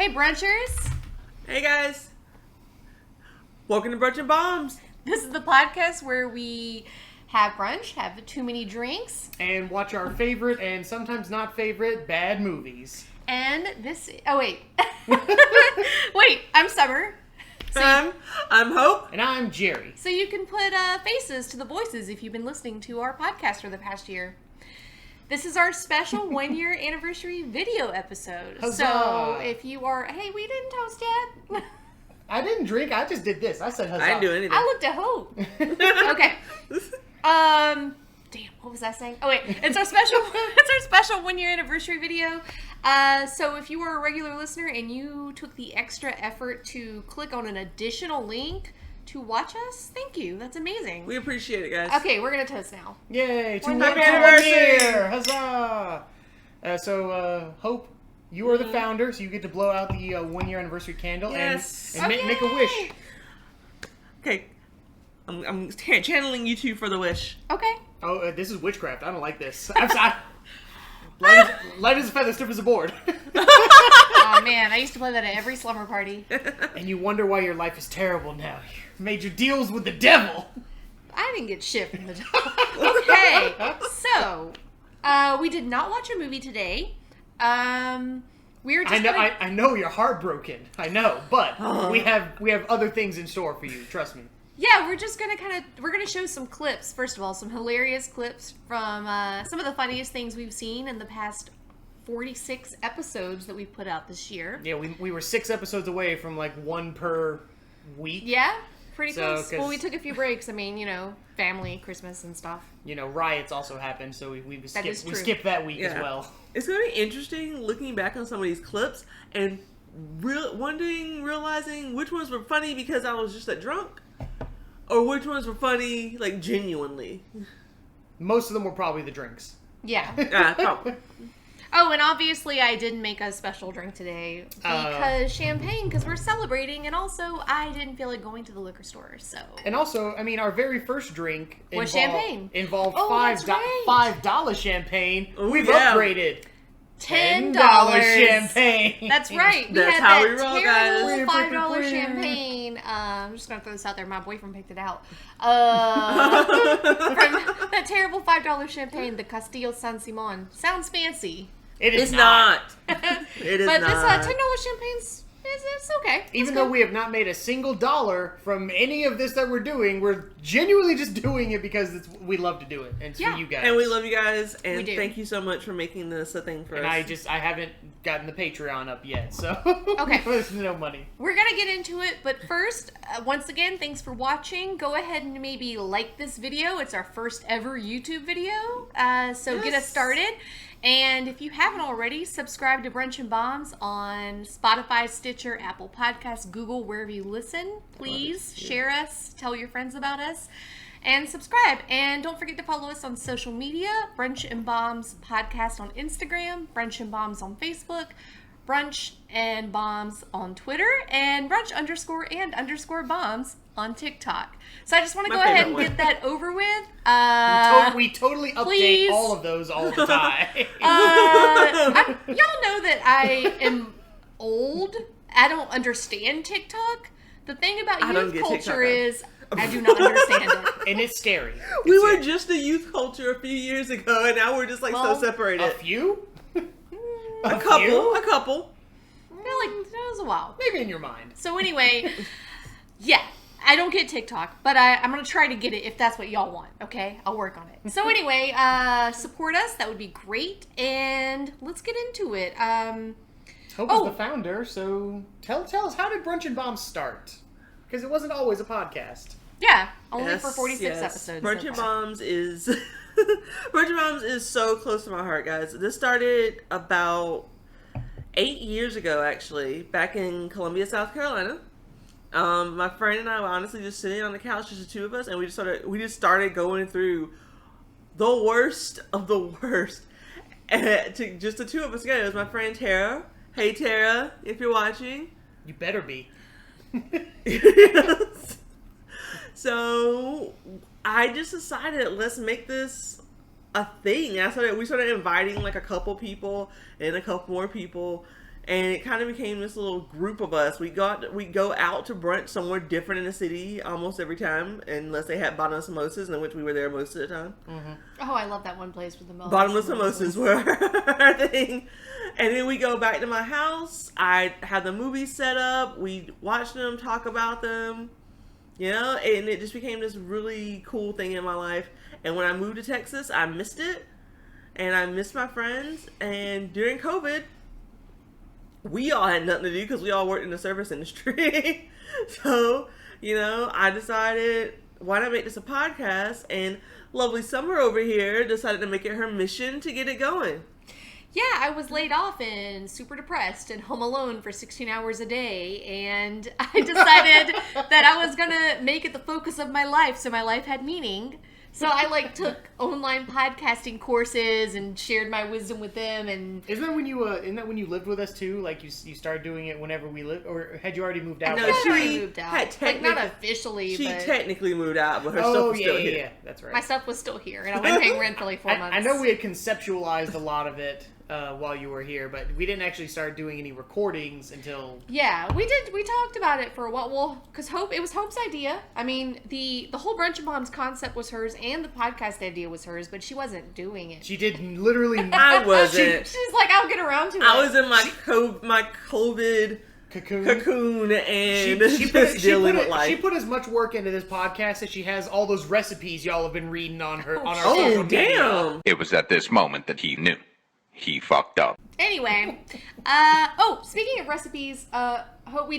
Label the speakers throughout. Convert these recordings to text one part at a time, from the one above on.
Speaker 1: Hey, brunchers.
Speaker 2: Hey, guys. Welcome to Brunch and Bombs.
Speaker 1: This is the podcast where we have brunch, have too many drinks,
Speaker 3: and watch our favorite and sometimes not favorite bad movies.
Speaker 1: And this... Oh, wait. Wait, I'm Summer.
Speaker 2: I'm Hope.
Speaker 3: And I'm Jerry.
Speaker 1: So you can put faces to the voices if you've been listening to our podcast for the past year. This is our special 1-year anniversary video episode.
Speaker 3: Huzzah.
Speaker 1: So if you are... Hey, we didn't toast yet.
Speaker 3: I didn't drink. I just did this. I said huzzah.
Speaker 2: I didn't do anything.
Speaker 1: I looked at Hope. Okay. Damn, what was I saying? Oh wait, it's our special 1-year anniversary video. So if you are a regular listener and you took the extra effort to click on an additional link to watch us, thank you. That's amazing.
Speaker 2: We appreciate it, guys.
Speaker 1: Okay, we're gonna toast now.
Speaker 3: Yay!
Speaker 1: Happy
Speaker 3: Happy
Speaker 2: anniversary!
Speaker 3: year! Huzzah! Hope, you are the founder, so you get to blow out the 1-year anniversary candle
Speaker 2: Yes.
Speaker 3: and make a wish.
Speaker 2: Okay. I'm channeling you two for the wish.
Speaker 1: Okay.
Speaker 3: Oh, this is witchcraft. I don't like this. I'm sorry. Light as a feather, stiff as a board.
Speaker 1: Oh man, I used to play that at every slumber party.
Speaker 3: And you wonder why your life is terrible now. You made your deals with the devil.
Speaker 1: I didn't get shit from the devil. Okay, so we did not watch a movie today. We were just
Speaker 3: I know you're heartbroken. I know, but we have other things in store for you. Trust me.
Speaker 1: Yeah, we're just gonna we're gonna show some clips. First of all, some hilarious clips from some of the funniest things we've seen in the past 46 episodes that we've put out this year.
Speaker 3: Yeah, we were 6 episodes away from like 1 per week.
Speaker 1: Yeah, pretty close.
Speaker 3: 'cause-
Speaker 1: Well, we took a few breaks. I mean, family, Christmas, and stuff.
Speaker 3: Riots also happened, so we
Speaker 1: That
Speaker 3: skipped
Speaker 1: is true.
Speaker 3: that week as
Speaker 2: Yeah.
Speaker 3: well.
Speaker 2: It's going to be interesting looking back on some of these clips and realizing which ones were funny because I was just that drunk, or which ones were funny, like, genuinely.
Speaker 3: Most of them were probably the drinks.
Speaker 1: Yeah.
Speaker 2: Probably.
Speaker 1: Oh, and obviously I didn't make a special drink today because champagne, because we're celebrating, and also I didn't feel like going to the liquor store, so.
Speaker 3: And also, I mean, our very first drink
Speaker 1: Was champagne.
Speaker 3: involved
Speaker 1: Oh, that's right.
Speaker 3: $5 champagne.
Speaker 2: Ooh,
Speaker 3: We've
Speaker 2: yeah.
Speaker 3: upgraded.
Speaker 1: $10
Speaker 3: champagne.
Speaker 1: That's right. We
Speaker 2: That's
Speaker 1: had
Speaker 2: how
Speaker 1: that
Speaker 2: we roll,
Speaker 1: terrible
Speaker 3: guys.
Speaker 1: $5 champagne. I'm just gonna throw this out there. My boyfriend picked it out. From that terrible $5 champagne, the Castillo San Simon. Sounds fancy,
Speaker 3: It is
Speaker 2: It's not. It is
Speaker 1: but
Speaker 2: not.
Speaker 1: this $10 champagne's it's okay.
Speaker 3: Even
Speaker 1: It's
Speaker 3: though
Speaker 1: good.
Speaker 3: we have not made a single dollar from any of this that we're doing, we're genuinely just doing it because we love to do it, and it's
Speaker 1: Yeah.
Speaker 3: for you guys.
Speaker 2: And we love you guys,
Speaker 1: We
Speaker 2: and
Speaker 1: do.
Speaker 2: thank you so much for making this a thing for
Speaker 3: And
Speaker 2: us.
Speaker 3: I haven't gotten the Patreon up yet, so
Speaker 1: Okay.
Speaker 3: there's no money.
Speaker 1: We're gonna get into it, but first, once again, thanks for watching. Go ahead and maybe like this video. It's our first ever YouTube video, so get us
Speaker 2: Yes.
Speaker 1: started. And if you haven't already, subscribe to Brunch and Bombs on Spotify, Stitcher, Apple Podcasts, Google, wherever you listen. Please share us, tell your friends about us, and subscribe. And don't forget to follow us on social media, Brunch and Bombs Podcast on Instagram, Brunch and Bombs on Facebook, Brunch and Bombs on Twitter, and Brunch_and_bombs on TikTok. So I just want to
Speaker 2: My
Speaker 1: go ahead and
Speaker 2: favorite
Speaker 1: get
Speaker 2: one.
Speaker 1: that over with.
Speaker 3: We totally update
Speaker 1: please.
Speaker 3: all of those all the time.
Speaker 1: Y'all know that I am old. I don't understand TikTok. The thing about
Speaker 2: I don't
Speaker 1: youth
Speaker 2: get
Speaker 1: culture
Speaker 2: TikTok.
Speaker 1: is I do not understand it.
Speaker 3: And it's scary.
Speaker 2: We
Speaker 3: It's
Speaker 2: were
Speaker 3: scary.
Speaker 2: just a youth culture a few years ago, and now we're just like
Speaker 1: Well,
Speaker 2: so separated.
Speaker 3: A few?
Speaker 2: A couple.
Speaker 1: I feel like that was a while.
Speaker 3: Maybe in your mind.
Speaker 1: So anyway, yeah, I don't get TikTok, but I'm going to try to get it if that's what y'all want, okay? I'll work on it. So anyway, support us. That would be great. And let's get into it.
Speaker 3: Hope is the founder, so tell us, how did Brunch and Bombs start? Because it wasn't always a podcast.
Speaker 1: Yeah, only
Speaker 2: Yes,
Speaker 1: for 46
Speaker 2: yes.
Speaker 1: episodes.
Speaker 2: Brunch
Speaker 1: so
Speaker 2: and
Speaker 1: far.
Speaker 2: Bombs is Brunch and Bombs is so close to my heart, guys. This started about 8 years ago, actually, back in Columbia, South Carolina. My friend and I were honestly just sitting on the couch, just the two of us, and we just started going through the worst of the worst. And to just the two of us together. It was my friend Tara. Hey Tara, if you're watching.
Speaker 3: You better be.
Speaker 2: So I just decided, let's make this a thing. We started inviting like a couple people and a couple more people, and it kind of became this little group of us. We go out to brunch somewhere different in the city almost every time, unless they had bottomless mimosas, in which we were there most of the time.
Speaker 3: Mm-hmm.
Speaker 1: Oh, I love that one place with the
Speaker 2: Bottomless mimosas were our thing. And then we go back to my house. I have the movies set up. We watch them, talk about them. You know, and it just became this really cool thing in my life. And when I moved to Texas, I missed it. And I missed my friends. And during COVID, we all had nothing to do because we all worked in the service industry. So, you know, I decided, why not make this a podcast? And lovely Summer over here decided to make it her mission to get it going.
Speaker 1: Yeah, I was laid off and super depressed and home alone for 16 hours a day, and I decided that I was gonna make it the focus of my life, so my life had meaning. So I took online podcasting courses and shared my wisdom with them. And
Speaker 3: isn't that when you lived with us too? Like you started doing it whenever we lived, or had you already moved out?
Speaker 2: No,
Speaker 1: she already moved out. Not officially.
Speaker 2: She
Speaker 1: but
Speaker 2: technically moved out, but her stuff was still here.
Speaker 3: Yeah, that's right.
Speaker 1: My stuff was still here, and I was paying rent for 4 months.
Speaker 3: I know we had conceptualized a lot of it while you were here, but we didn't actually start doing any recordings until...
Speaker 1: Yeah, we did. We talked about it for a while. Well, because it was Hope's idea. I mean, the whole Brunch and Bombs concept was hers, and the podcast idea was hers, but she wasn't doing it.
Speaker 3: She did literally...
Speaker 2: I wasn't.
Speaker 1: She's like, I'll get around to it.
Speaker 2: I was in my COVID cocoon and she dealing with life.
Speaker 3: She put as much work into this podcast as she has all those recipes y'all have been reading on our
Speaker 2: social media.
Speaker 4: It was at this moment that he knew. He fucked up.
Speaker 1: Anyway, speaking of recipes, Hope, we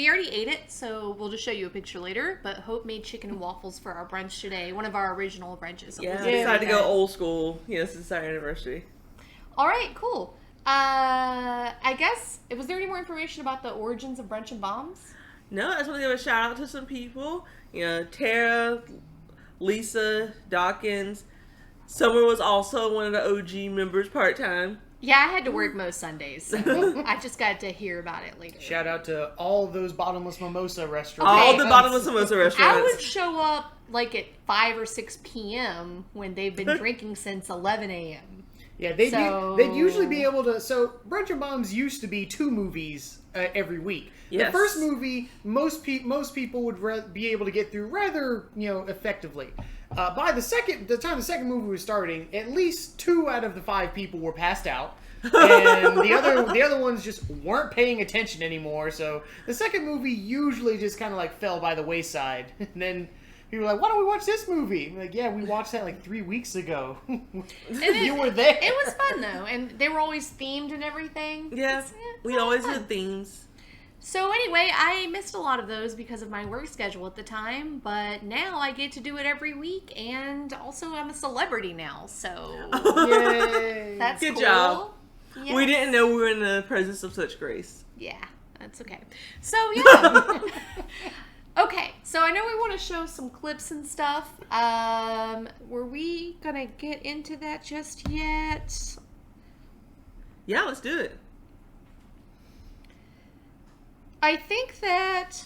Speaker 1: already ate it, so we'll just show you a picture later, but Hope made chicken and waffles for our brunch today, one of our original brunches.
Speaker 2: Yeah, we decided to go old school. Yes, it's our anniversary.
Speaker 1: All right, cool. I guess, was there any more information about the origins of Brunch and Bombs?
Speaker 2: No, I just want to give a shout out to some people. You know, Tara, Lisa, Dawkins. Summer was also one of the OG members part-time.
Speaker 1: Yeah, I had to work most Sundays, so I just got to hear about it later.
Speaker 3: Shout out to all those bottomless mimosa restaurants.
Speaker 2: All the bottomless mimosa restaurants.
Speaker 1: I would show up at 5 or 6 p.m. when they've been drinking since 11 a.m.
Speaker 3: Yeah, they'd usually be able to... So, Brunch and Bombs used to be 2 movies every week.
Speaker 2: Yes.
Speaker 3: The first movie, most people would be able to get through rather, effectively. By the time the second movie was starting, at least 2 out of the 5 people were passed out. And the other ones just weren't paying attention anymore. So, the second movie usually just kind of fell by the wayside. And then... people were like, why don't we watch this movie? I'm like, yeah, we watched that 3 weeks ago. You were there.
Speaker 1: It was fun, though. And they were always themed and everything.
Speaker 2: Yeah, we always did themes.
Speaker 1: So anyway, I missed a lot of those because of my work schedule at the time. But now I get to do it every week. And also I'm a celebrity now. So
Speaker 3: yay.
Speaker 1: That's
Speaker 2: Good
Speaker 1: cool.
Speaker 2: job.
Speaker 1: Yes.
Speaker 2: We didn't know we were in the presence of such grace.
Speaker 1: Yeah, that's okay. So, yeah. Okay, so I know we want to show some clips and stuff. Were we going to get into that just yet?
Speaker 2: Yeah, let's do it.
Speaker 1: I think that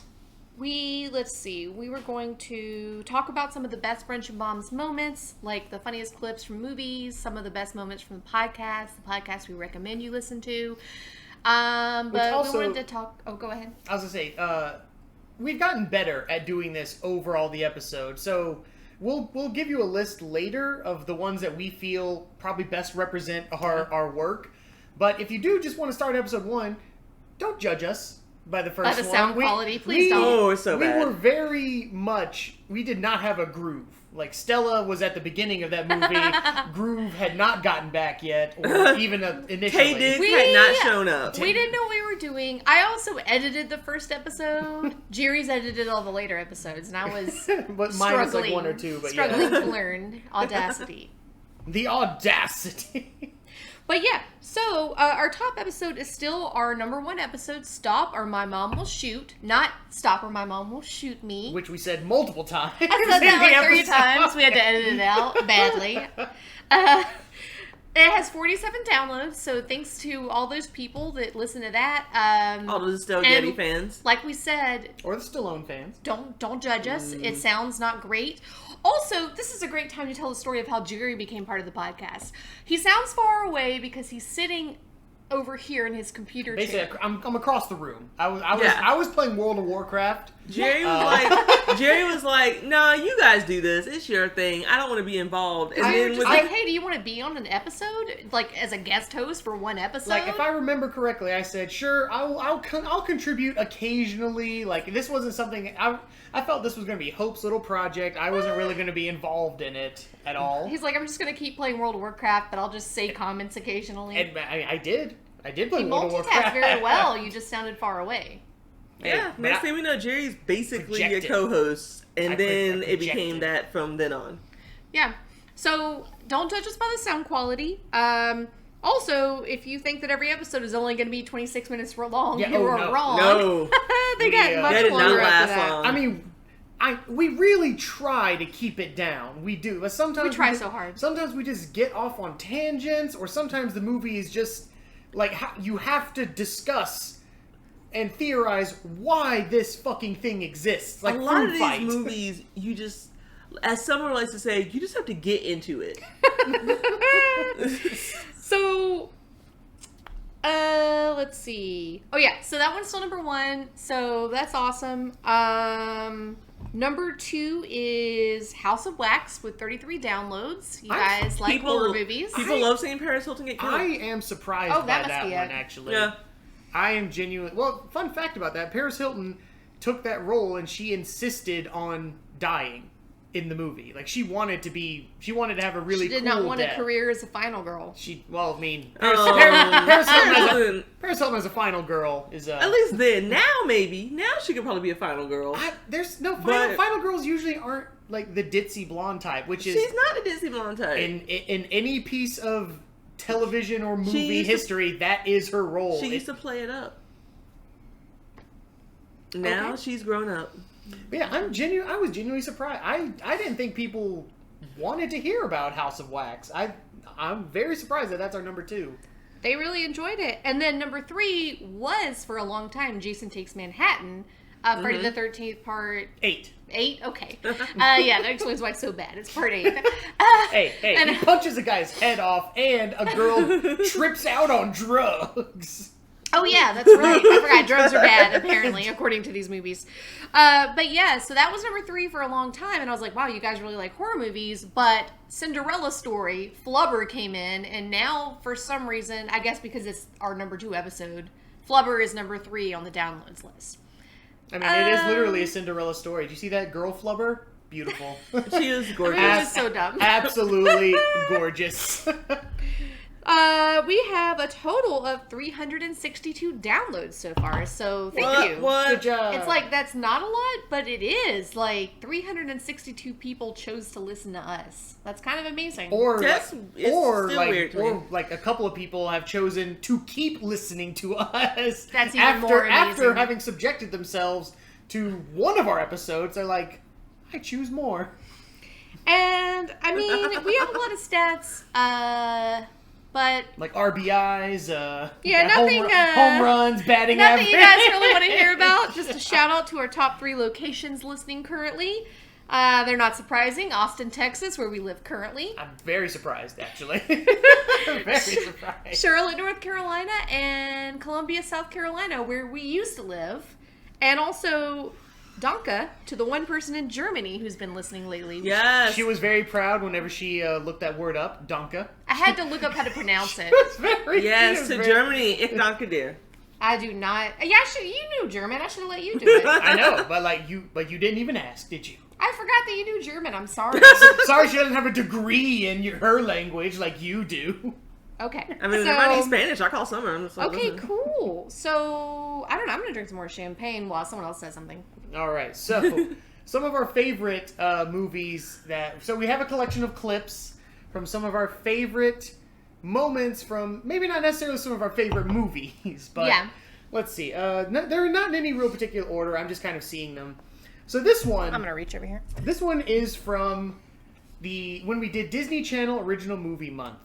Speaker 1: we were going to talk about some of the best Brunch and Bombs moments, like the funniest clips from movies, some of the best moments from the podcast we recommend you listen to. But also, we wanted to talk... Oh, go ahead.
Speaker 3: I was going to say... we've gotten better at doing this over all the episodes, so we'll give you a list later of the ones that we feel probably best represent our work. But if you do just want to start episode 1, don't judge us by the first one.
Speaker 1: By the sound quality, please don't.
Speaker 2: Oh, it's so bad.
Speaker 3: We were very much... we did not have a groove. Stella was at the beginning of that movie. Groove had not gotten back yet, or even initially.
Speaker 2: K-Dig had not shown up.
Speaker 1: We didn't know what we were doing. I also edited the first episode. Jerry's edited all the later episodes, and I was
Speaker 3: but mine was 1 or 2. But
Speaker 1: struggling to learn Audacity.
Speaker 3: The audacity.
Speaker 1: But yeah, so our top episode is still our number 1 episode, Stop or My Mom Will Shoot. Not Stop or My Mom Will Shoot Me.
Speaker 3: Which we said multiple times.
Speaker 1: I said that 3 times. We had to edit it out badly. It has 47 downloads, so thanks to all those people that listen to that.
Speaker 2: All those Still Getty fans.
Speaker 1: Like we said...
Speaker 3: or the Stallone fans.
Speaker 1: Don't judge us. It sounds not great. Also, this is a great time to tell the story of how Jerry became part of the podcast. He sounds far away because he's sitting over here in his computer chair.
Speaker 3: Basically, I'm across the room. I
Speaker 2: Yeah.
Speaker 3: was playing World of Warcraft.
Speaker 2: Jerry was like, "No, you guys do this. It's your thing. I don't want to be involved." And
Speaker 1: So
Speaker 2: then
Speaker 1: you're just
Speaker 2: with
Speaker 1: like, hey, do you want to be on an episode? Like, as a guest host for one episode?
Speaker 3: Like, if I remember correctly, I said, "Sure, I'll contribute occasionally." Like, this wasn't something I felt this was going to be Hope's little project. I wasn't really going to be involved in it at all.
Speaker 1: He's like, I'm just going to keep playing World of Warcraft, but I'll just say comments occasionally.
Speaker 3: And I did play
Speaker 1: He
Speaker 3: World of
Speaker 1: multitasked
Speaker 3: Warcraft
Speaker 1: very well. You just sounded far away.
Speaker 2: yeah,
Speaker 3: But
Speaker 2: next thing we know, Jerry's basically
Speaker 3: projected.
Speaker 2: a co-host, and
Speaker 3: I
Speaker 2: then it
Speaker 3: projected.
Speaker 2: became that from then on.
Speaker 1: Yeah. So don't judge us by the sound quality. Also, if you think that every episode is only going to be 26 minutes long,
Speaker 3: Yeah,
Speaker 1: you
Speaker 3: oh,
Speaker 1: are
Speaker 3: no.
Speaker 1: wrong.
Speaker 2: No.
Speaker 1: They got
Speaker 3: Yeah.
Speaker 1: much
Speaker 2: That did not
Speaker 1: longer
Speaker 2: last
Speaker 1: after that.
Speaker 2: long.
Speaker 3: I mean, we really try to keep it down. We do, but sometimes
Speaker 1: We try
Speaker 3: just-
Speaker 1: so hard.
Speaker 3: Sometimes we just get off on tangents, or sometimes the movie is just like you have to discuss and theorize why this fucking thing exists. Like
Speaker 2: a lot of
Speaker 3: Food
Speaker 2: these
Speaker 3: Fight.
Speaker 2: movies, you just, as someone likes to say, you just have to get into it.
Speaker 1: So, let's see. Oh yeah, so that one's still number 1. So that's awesome. Number 2 is House of Wax with 33 downloads. You guys like horror movies?
Speaker 2: People love seeing Paris Hilton get killed.
Speaker 3: I am surprised
Speaker 1: Oh,
Speaker 3: by
Speaker 1: that must
Speaker 3: that
Speaker 1: be
Speaker 3: one,
Speaker 1: it.
Speaker 3: actually.
Speaker 2: Yeah.
Speaker 3: I am genuine. Well, fun fact about that: Paris Hilton took that role and she insisted on dying in the movie. Like, she wanted to have a really
Speaker 1: She did
Speaker 3: cool
Speaker 1: not want
Speaker 3: death.
Speaker 1: a career as a final girl.
Speaker 3: Well, I mean,
Speaker 2: Oh.
Speaker 3: Paris Hilton as a final girl is
Speaker 2: At least then. Now, maybe. Now she could probably be a final girl.
Speaker 3: there's no
Speaker 2: But-
Speaker 3: final girls usually aren't like the ditzy blonde type, which is
Speaker 2: She's not a Disney blonde type.
Speaker 3: in any piece of television or movie
Speaker 2: used to-
Speaker 3: history, that is her role.
Speaker 2: She used to play it up. Now
Speaker 1: Okay.
Speaker 2: she's grown up.
Speaker 3: Yeah, I was genuinely surprised. I didn't think people wanted to hear about House of Wax. I'm very surprised that that's our number 2.
Speaker 1: They really enjoyed it. And then number 3 was, for a long time, Jason Takes Manhattan. Friday the 13th, part
Speaker 3: 8.
Speaker 1: 8? Okay. Yeah, that explains why it's so bad. It's part 8.
Speaker 3: Hey,
Speaker 1: And-
Speaker 3: he punches a guy's head off, and a girl trips out on drugs.
Speaker 1: Oh, yeah, that's right. I forgot. Drugs are bad, apparently, according to these movies. But yeah, so that was number 3 for a long time. And I was like, wow, you guys really like horror movies. But Cinderella Story, Flubber came in. And now, for some reason, I guess because it's our number 2 episode, Flubber is number 3 on the downloads list.
Speaker 3: I mean, it is literally a Cinderella story. Do you see that girl flubber? Beautiful.
Speaker 2: She is
Speaker 1: I mean,
Speaker 2: gorgeous.
Speaker 1: it was so dumb.
Speaker 3: Absolutely gorgeous.
Speaker 1: We have a total of 362 downloads so far, so thank you.
Speaker 2: What?
Speaker 3: Good job.
Speaker 1: It's like, that's not a lot, but it is. Like, 362 people chose to listen to us. That's kind of amazing.
Speaker 3: Or
Speaker 2: That's-
Speaker 3: like,
Speaker 2: it's
Speaker 3: or
Speaker 2: still
Speaker 3: like,
Speaker 2: weird to me.
Speaker 3: or like a couple of people have chosen to keep listening to us.
Speaker 1: That's even
Speaker 3: after
Speaker 1: more
Speaker 3: after
Speaker 1: amazing.
Speaker 3: having subjected themselves to one of our episodes. They're like, I choose more.
Speaker 1: And, I mean, we have a lot of stats, but
Speaker 3: Like RBIs,
Speaker 1: Yeah, nothing,
Speaker 3: home runs, batting
Speaker 1: nothing
Speaker 3: average.
Speaker 1: you guys really want to hear about. Just a shout out to our top 3 locations listening currently. They're not surprising. Austin, Texas, where we live currently.
Speaker 3: I'm very surprised, actually. Very surprised.
Speaker 1: Charlotte, North Carolina, and Columbia, South Carolina, where we used to live. And also Donka, to the one person in Germany who's been listening lately.
Speaker 2: Yes.
Speaker 3: She was very proud whenever she looked that word up, Donka.
Speaker 1: I had to look up how to pronounce it.
Speaker 3: It's very,
Speaker 2: Yes,
Speaker 3: she was
Speaker 2: to
Speaker 3: very-
Speaker 2: Germany. Ich danke dir.
Speaker 1: I do not. Yeah, you knew German. I should have let you do it.
Speaker 3: I know, but you didn't even ask, did you?
Speaker 1: I forgot that you knew German. I'm sorry.
Speaker 3: Sorry, she doesn't have a degree in her language like you do.
Speaker 1: Okay.
Speaker 2: I mean,
Speaker 1: so,
Speaker 2: if I need Spanish, I call Summer. I'm just like,
Speaker 1: okay,
Speaker 2: listen.
Speaker 1: cool. So, I don't know. I'm going to drink some more champagne while someone else says something.
Speaker 3: All right, so some of our favorite movies so we have a collection of clips from some of our favorite moments from maybe not necessarily some of our favorite movies, but
Speaker 1: Yeah.
Speaker 3: let's see. They're not in any real particular order. I'm just kind of seeing them. So this one,
Speaker 1: I'm going to reach over here.
Speaker 3: This one is from when we did Disney Channel Original Movie Month.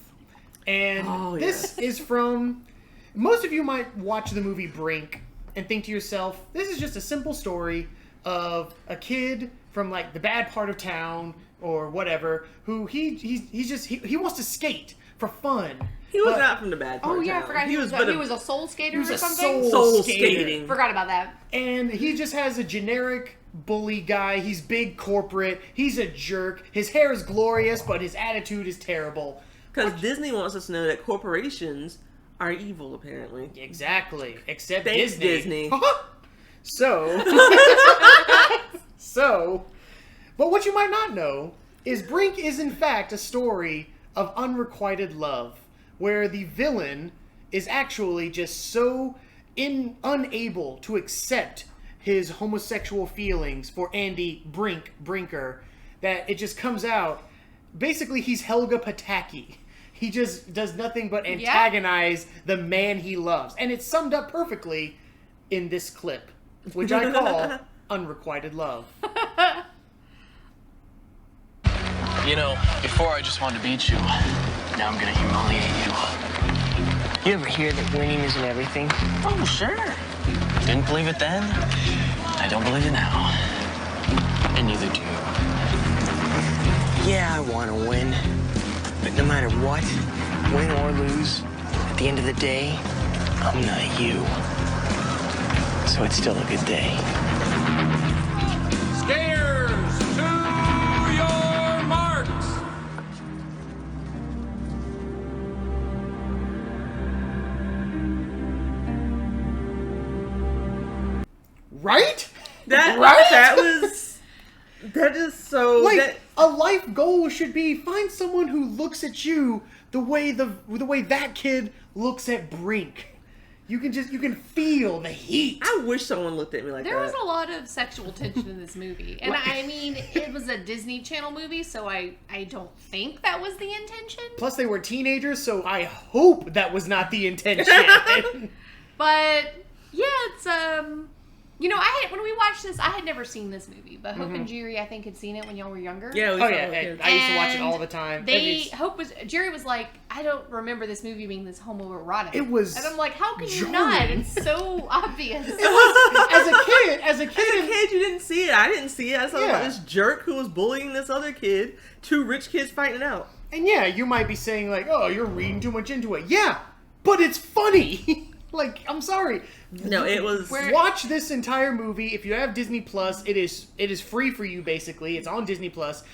Speaker 3: And this is from, most of you might watch the movie Brink and think to yourself, this is just a simple story of a kid from like the bad part of town or whatever, who he wants to skate for fun.
Speaker 2: He was
Speaker 3: But-
Speaker 2: not from the bad part
Speaker 1: Oh
Speaker 2: of
Speaker 1: yeah, I
Speaker 2: town.
Speaker 1: forgot he was a soul skater
Speaker 3: he was
Speaker 1: or
Speaker 3: a
Speaker 1: something.
Speaker 2: soul
Speaker 3: skater.
Speaker 2: skating.
Speaker 1: Forgot about that.
Speaker 3: And he just has a generic bully guy. He's big corporate. He's a jerk. His hair is glorious, but his attitude is terrible.
Speaker 2: Because Disney wants us to know that corporations are evil, apparently.
Speaker 3: Exactly. Except
Speaker 2: Thanks,
Speaker 3: Disney.
Speaker 2: Disney.
Speaker 3: So, but what you might not know is Brink is in fact a story of unrequited love, where the villain is actually just so unable to accept his homosexual feelings for Andy Brinker that it just comes out. Basically, he's Helga Pataki. He just does nothing but antagonize the man he loves. And it's summed up perfectly in this clip, which I call unrequited love.
Speaker 5: You know, before I just wanted to beat you. Now I'm gonna humiliate you.
Speaker 6: You ever hear that winning isn't everything?
Speaker 5: Oh, sure. Didn't believe it then. I don't believe it now. And neither do you.
Speaker 6: Yeah, I want to win. But no matter what, win or lose, at the end of the day, I'm not you. So it's still a good day.
Speaker 7: Skaters, to your marks!
Speaker 3: Right?
Speaker 2: That is so...
Speaker 3: Like, a life goal should be find someone who looks at you the way that kid looks at Brink. You can feel the heat.
Speaker 2: I wish someone looked at me like
Speaker 1: There
Speaker 2: that.
Speaker 1: was a lot of sexual tension in this movie. And I mean, it was a Disney Channel movie, so I don't think that was the intention.
Speaker 3: Plus, they were teenagers, so I hope that was not the intention.
Speaker 1: But yeah, it's when we watched this, I had never seen this movie, but Hope and Jerry, I think, had seen it when y'all were younger.
Speaker 2: Yeah, we
Speaker 3: Oh
Speaker 2: saw
Speaker 3: yeah,
Speaker 2: it.
Speaker 3: I used to watch it
Speaker 1: And
Speaker 3: all the time.
Speaker 1: Jerry was like, I don't remember this movie being this homoerotic.
Speaker 3: It was
Speaker 1: and I'm like, how can you
Speaker 3: jarring.
Speaker 1: not? It's so obvious.
Speaker 3: As a kid,
Speaker 2: As a kid, you didn't see it. I didn't see it. I saw
Speaker 3: Yeah.
Speaker 2: this jerk who was bullying this other kid. Two rich kids fighting it out.
Speaker 3: and yeah, you might be saying like, "Oh, you're reading too much into it." Yeah, but it's funny. Like, I'm sorry.
Speaker 2: No, it was...
Speaker 3: Watch this entire movie if you have Disney Plus. It is free for you. Basically, it's on Disney Plus.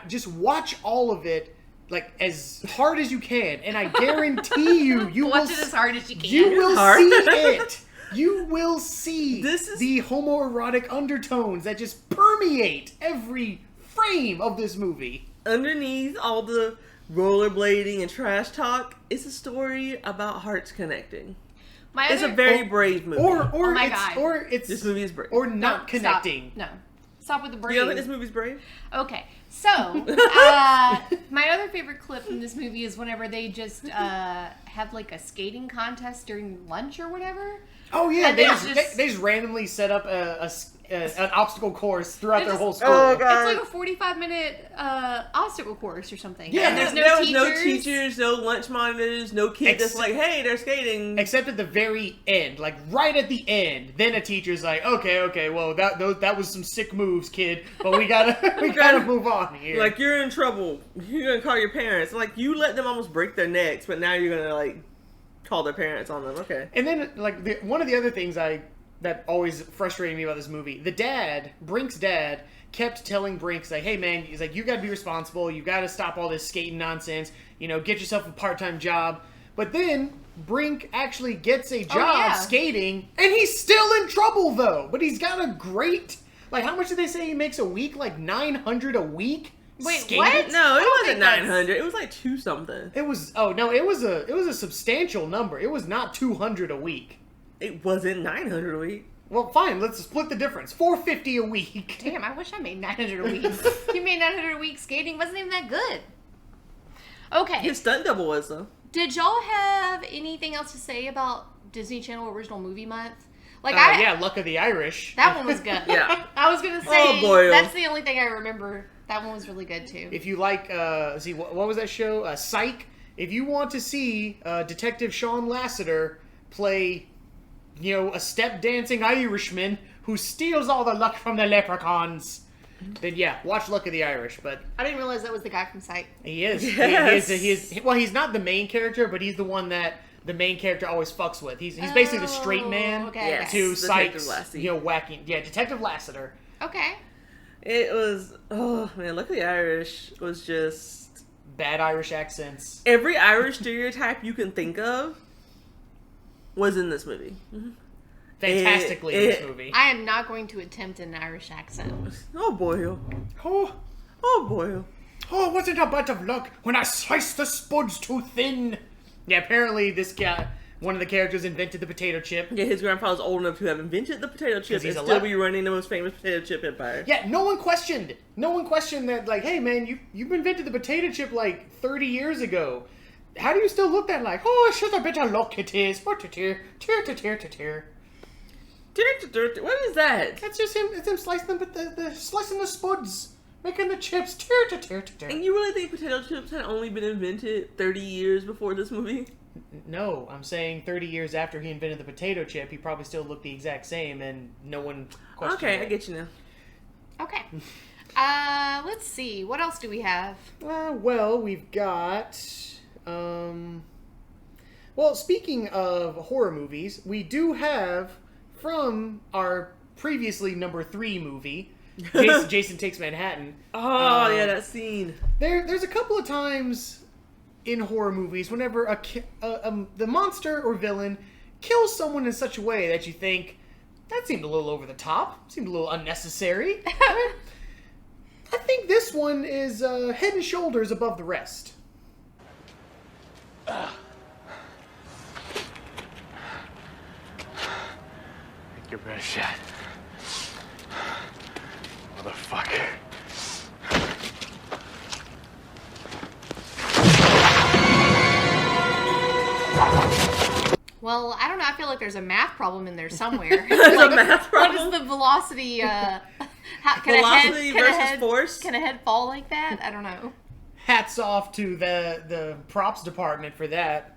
Speaker 3: Just watch all of it, like as hard as you can, and I guarantee you
Speaker 1: Watch it as hard as you can.
Speaker 3: You will
Speaker 2: hard.
Speaker 3: see it. You will see
Speaker 2: This is-
Speaker 3: the homoerotic undertones that just permeate every frame of this movie.
Speaker 2: Underneath all the rollerblading and trash talk, it's a story about hearts connecting. It's a very brave movie.
Speaker 3: Or
Speaker 1: Oh my
Speaker 3: it's
Speaker 1: God.
Speaker 3: or it's
Speaker 2: This movie is brave.
Speaker 3: or
Speaker 1: No,
Speaker 3: not connecting.
Speaker 1: Stop. No. Stop with the brain.
Speaker 2: You don't think this movie's brave?
Speaker 1: Okay, so my other favorite clip from this movie is whenever they just have like a skating contest during lunch or whatever.
Speaker 3: Oh yeah,
Speaker 1: And
Speaker 3: they
Speaker 1: it's
Speaker 3: they just randomly set up an obstacle course throughout
Speaker 1: They
Speaker 3: their
Speaker 1: just-
Speaker 3: whole school.
Speaker 2: Oh, God.
Speaker 1: It's like a 45-minute obstacle course or something.
Speaker 3: Yeah,
Speaker 1: and there's no
Speaker 2: there was
Speaker 1: teachers.
Speaker 2: no teachers, no lunch monitors, no kid that's like, hey, they're skating.
Speaker 3: Except at the very end, like right at the end, then a teacher's like, "Okay, well that was some sick moves, kid, but we gotta move on here."
Speaker 2: Like, you're in trouble. You're gonna call your parents. Like, you let them almost break their necks, but now you're gonna, like, call their parents on them. Okay.
Speaker 3: And then, like, one of the other things that always frustrated me about this movie, Brink's dad, kept telling Brink, like, "Hey man," he's like, "you got to be responsible. You got to stop all this skating nonsense. You know, get yourself a part-time job." But then Brink actually gets a job skating, and he's still in trouble though. But he's got a great, like, how much did they say he makes a week? Like $900 a week.
Speaker 1: Wait,
Speaker 3: skating?
Speaker 1: what?
Speaker 2: No, it
Speaker 1: don't
Speaker 2: wasn't
Speaker 1: think that's-
Speaker 2: 900. It was like 2 something.
Speaker 3: It was it was a substantial number. It was not $200 a week.
Speaker 2: It wasn't 900 a week.
Speaker 3: Well, fine. Let's split the difference. $450 a week.
Speaker 1: Damn, I wish I made $900 a week. You made $900 a week skating. Wasn't even that good. Okay.
Speaker 2: His stunt double was, though.
Speaker 1: Did y'all have anything else to say about Disney Channel Original Movie Month? Like,
Speaker 3: Yeah, Luck of the Irish.
Speaker 1: that one was good.
Speaker 2: Yeah.
Speaker 1: I was gonna say
Speaker 2: Oh, boy.
Speaker 1: that's the only thing I remember. That one was really good too.
Speaker 3: If you like, see, what was that show? Psych. If you want to see Detective Sean Lasseter play, a step dancing Irishman who steals all the luck from the leprechauns, then yeah, watch Luck of the Irish. But
Speaker 1: I didn't realize that was the guy from Psych.
Speaker 3: he is.
Speaker 2: Yes.
Speaker 3: He is. Well, he's not the main character, but he's the one that the main character always fucks with. He's basically the straight man
Speaker 1: okay,
Speaker 2: Yes.
Speaker 3: to
Speaker 2: Detective
Speaker 3: Sykes,
Speaker 2: Lassie.
Speaker 3: whacking. Yeah, Detective Lassiter.
Speaker 1: Okay.
Speaker 2: It was, oh man, Luck of the Irish was just
Speaker 3: Bad Irish accents.
Speaker 2: every Irish stereotype you can think of was in this movie.
Speaker 3: Fantastically in this movie.
Speaker 1: I am not going to attempt an Irish accent.
Speaker 2: Oh boy,
Speaker 3: Oh,
Speaker 2: oh boy.
Speaker 3: oh, wasn't a bit of luck when I sliced the spuds too thin. Yeah, apparently this guy, one of the characters, invented the potato chip.
Speaker 2: Yeah, his grandfather's old enough to have invented the potato chip and
Speaker 3: he's
Speaker 2: still
Speaker 3: 11.
Speaker 2: be running the most famous potato chip empire.
Speaker 3: Yeah, no one questioned that, like, hey man, you invented the potato chip like 30 years ago. How do you still look that like, oh, it's just a bit of luck it is. What
Speaker 2: What is that?
Speaker 3: That's just him. It's him slicing slicing the spuds, making the chips.
Speaker 2: And you really think potato chips had only been invented 30 years before this movie?
Speaker 3: No, I'm saying 30 years after he invented the potato chip, he probably still looked the exact same, and no one questioned
Speaker 2: Okay,
Speaker 3: it.
Speaker 2: I get you now.
Speaker 1: Okay. Let's see. What else do we have?
Speaker 3: Well, we've got. Well, speaking of horror movies, we do have from our previously number 3 movie, Jason Takes Manhattan.
Speaker 2: Oh, yeah, that scene.
Speaker 3: There's a couple of times in horror movies whenever the monster or villain kills someone in such a way that you think that seemed a little over the top, seemed a little unnecessary. I think this one is head and shoulders above the rest.
Speaker 5: Take your best shot. Motherfucker.
Speaker 1: Well, I don't know. I feel like there's a math problem in there somewhere.
Speaker 2: There's a math
Speaker 1: What
Speaker 2: problem.
Speaker 1: is the velocity? Can
Speaker 2: Velocity versus force?
Speaker 1: Can a head fall like that? I don't know.
Speaker 3: Hats off to the props department for that.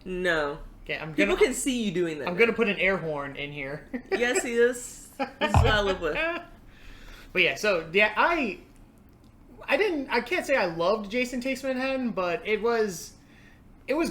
Speaker 2: No.
Speaker 3: Okay,
Speaker 2: People can see you doing that.
Speaker 3: I'm gonna put an air horn in here.
Speaker 2: You guys see this? This is what I live with.
Speaker 3: But yeah, so yeah, I can't say I loved Jason Takes Manhattan, but it was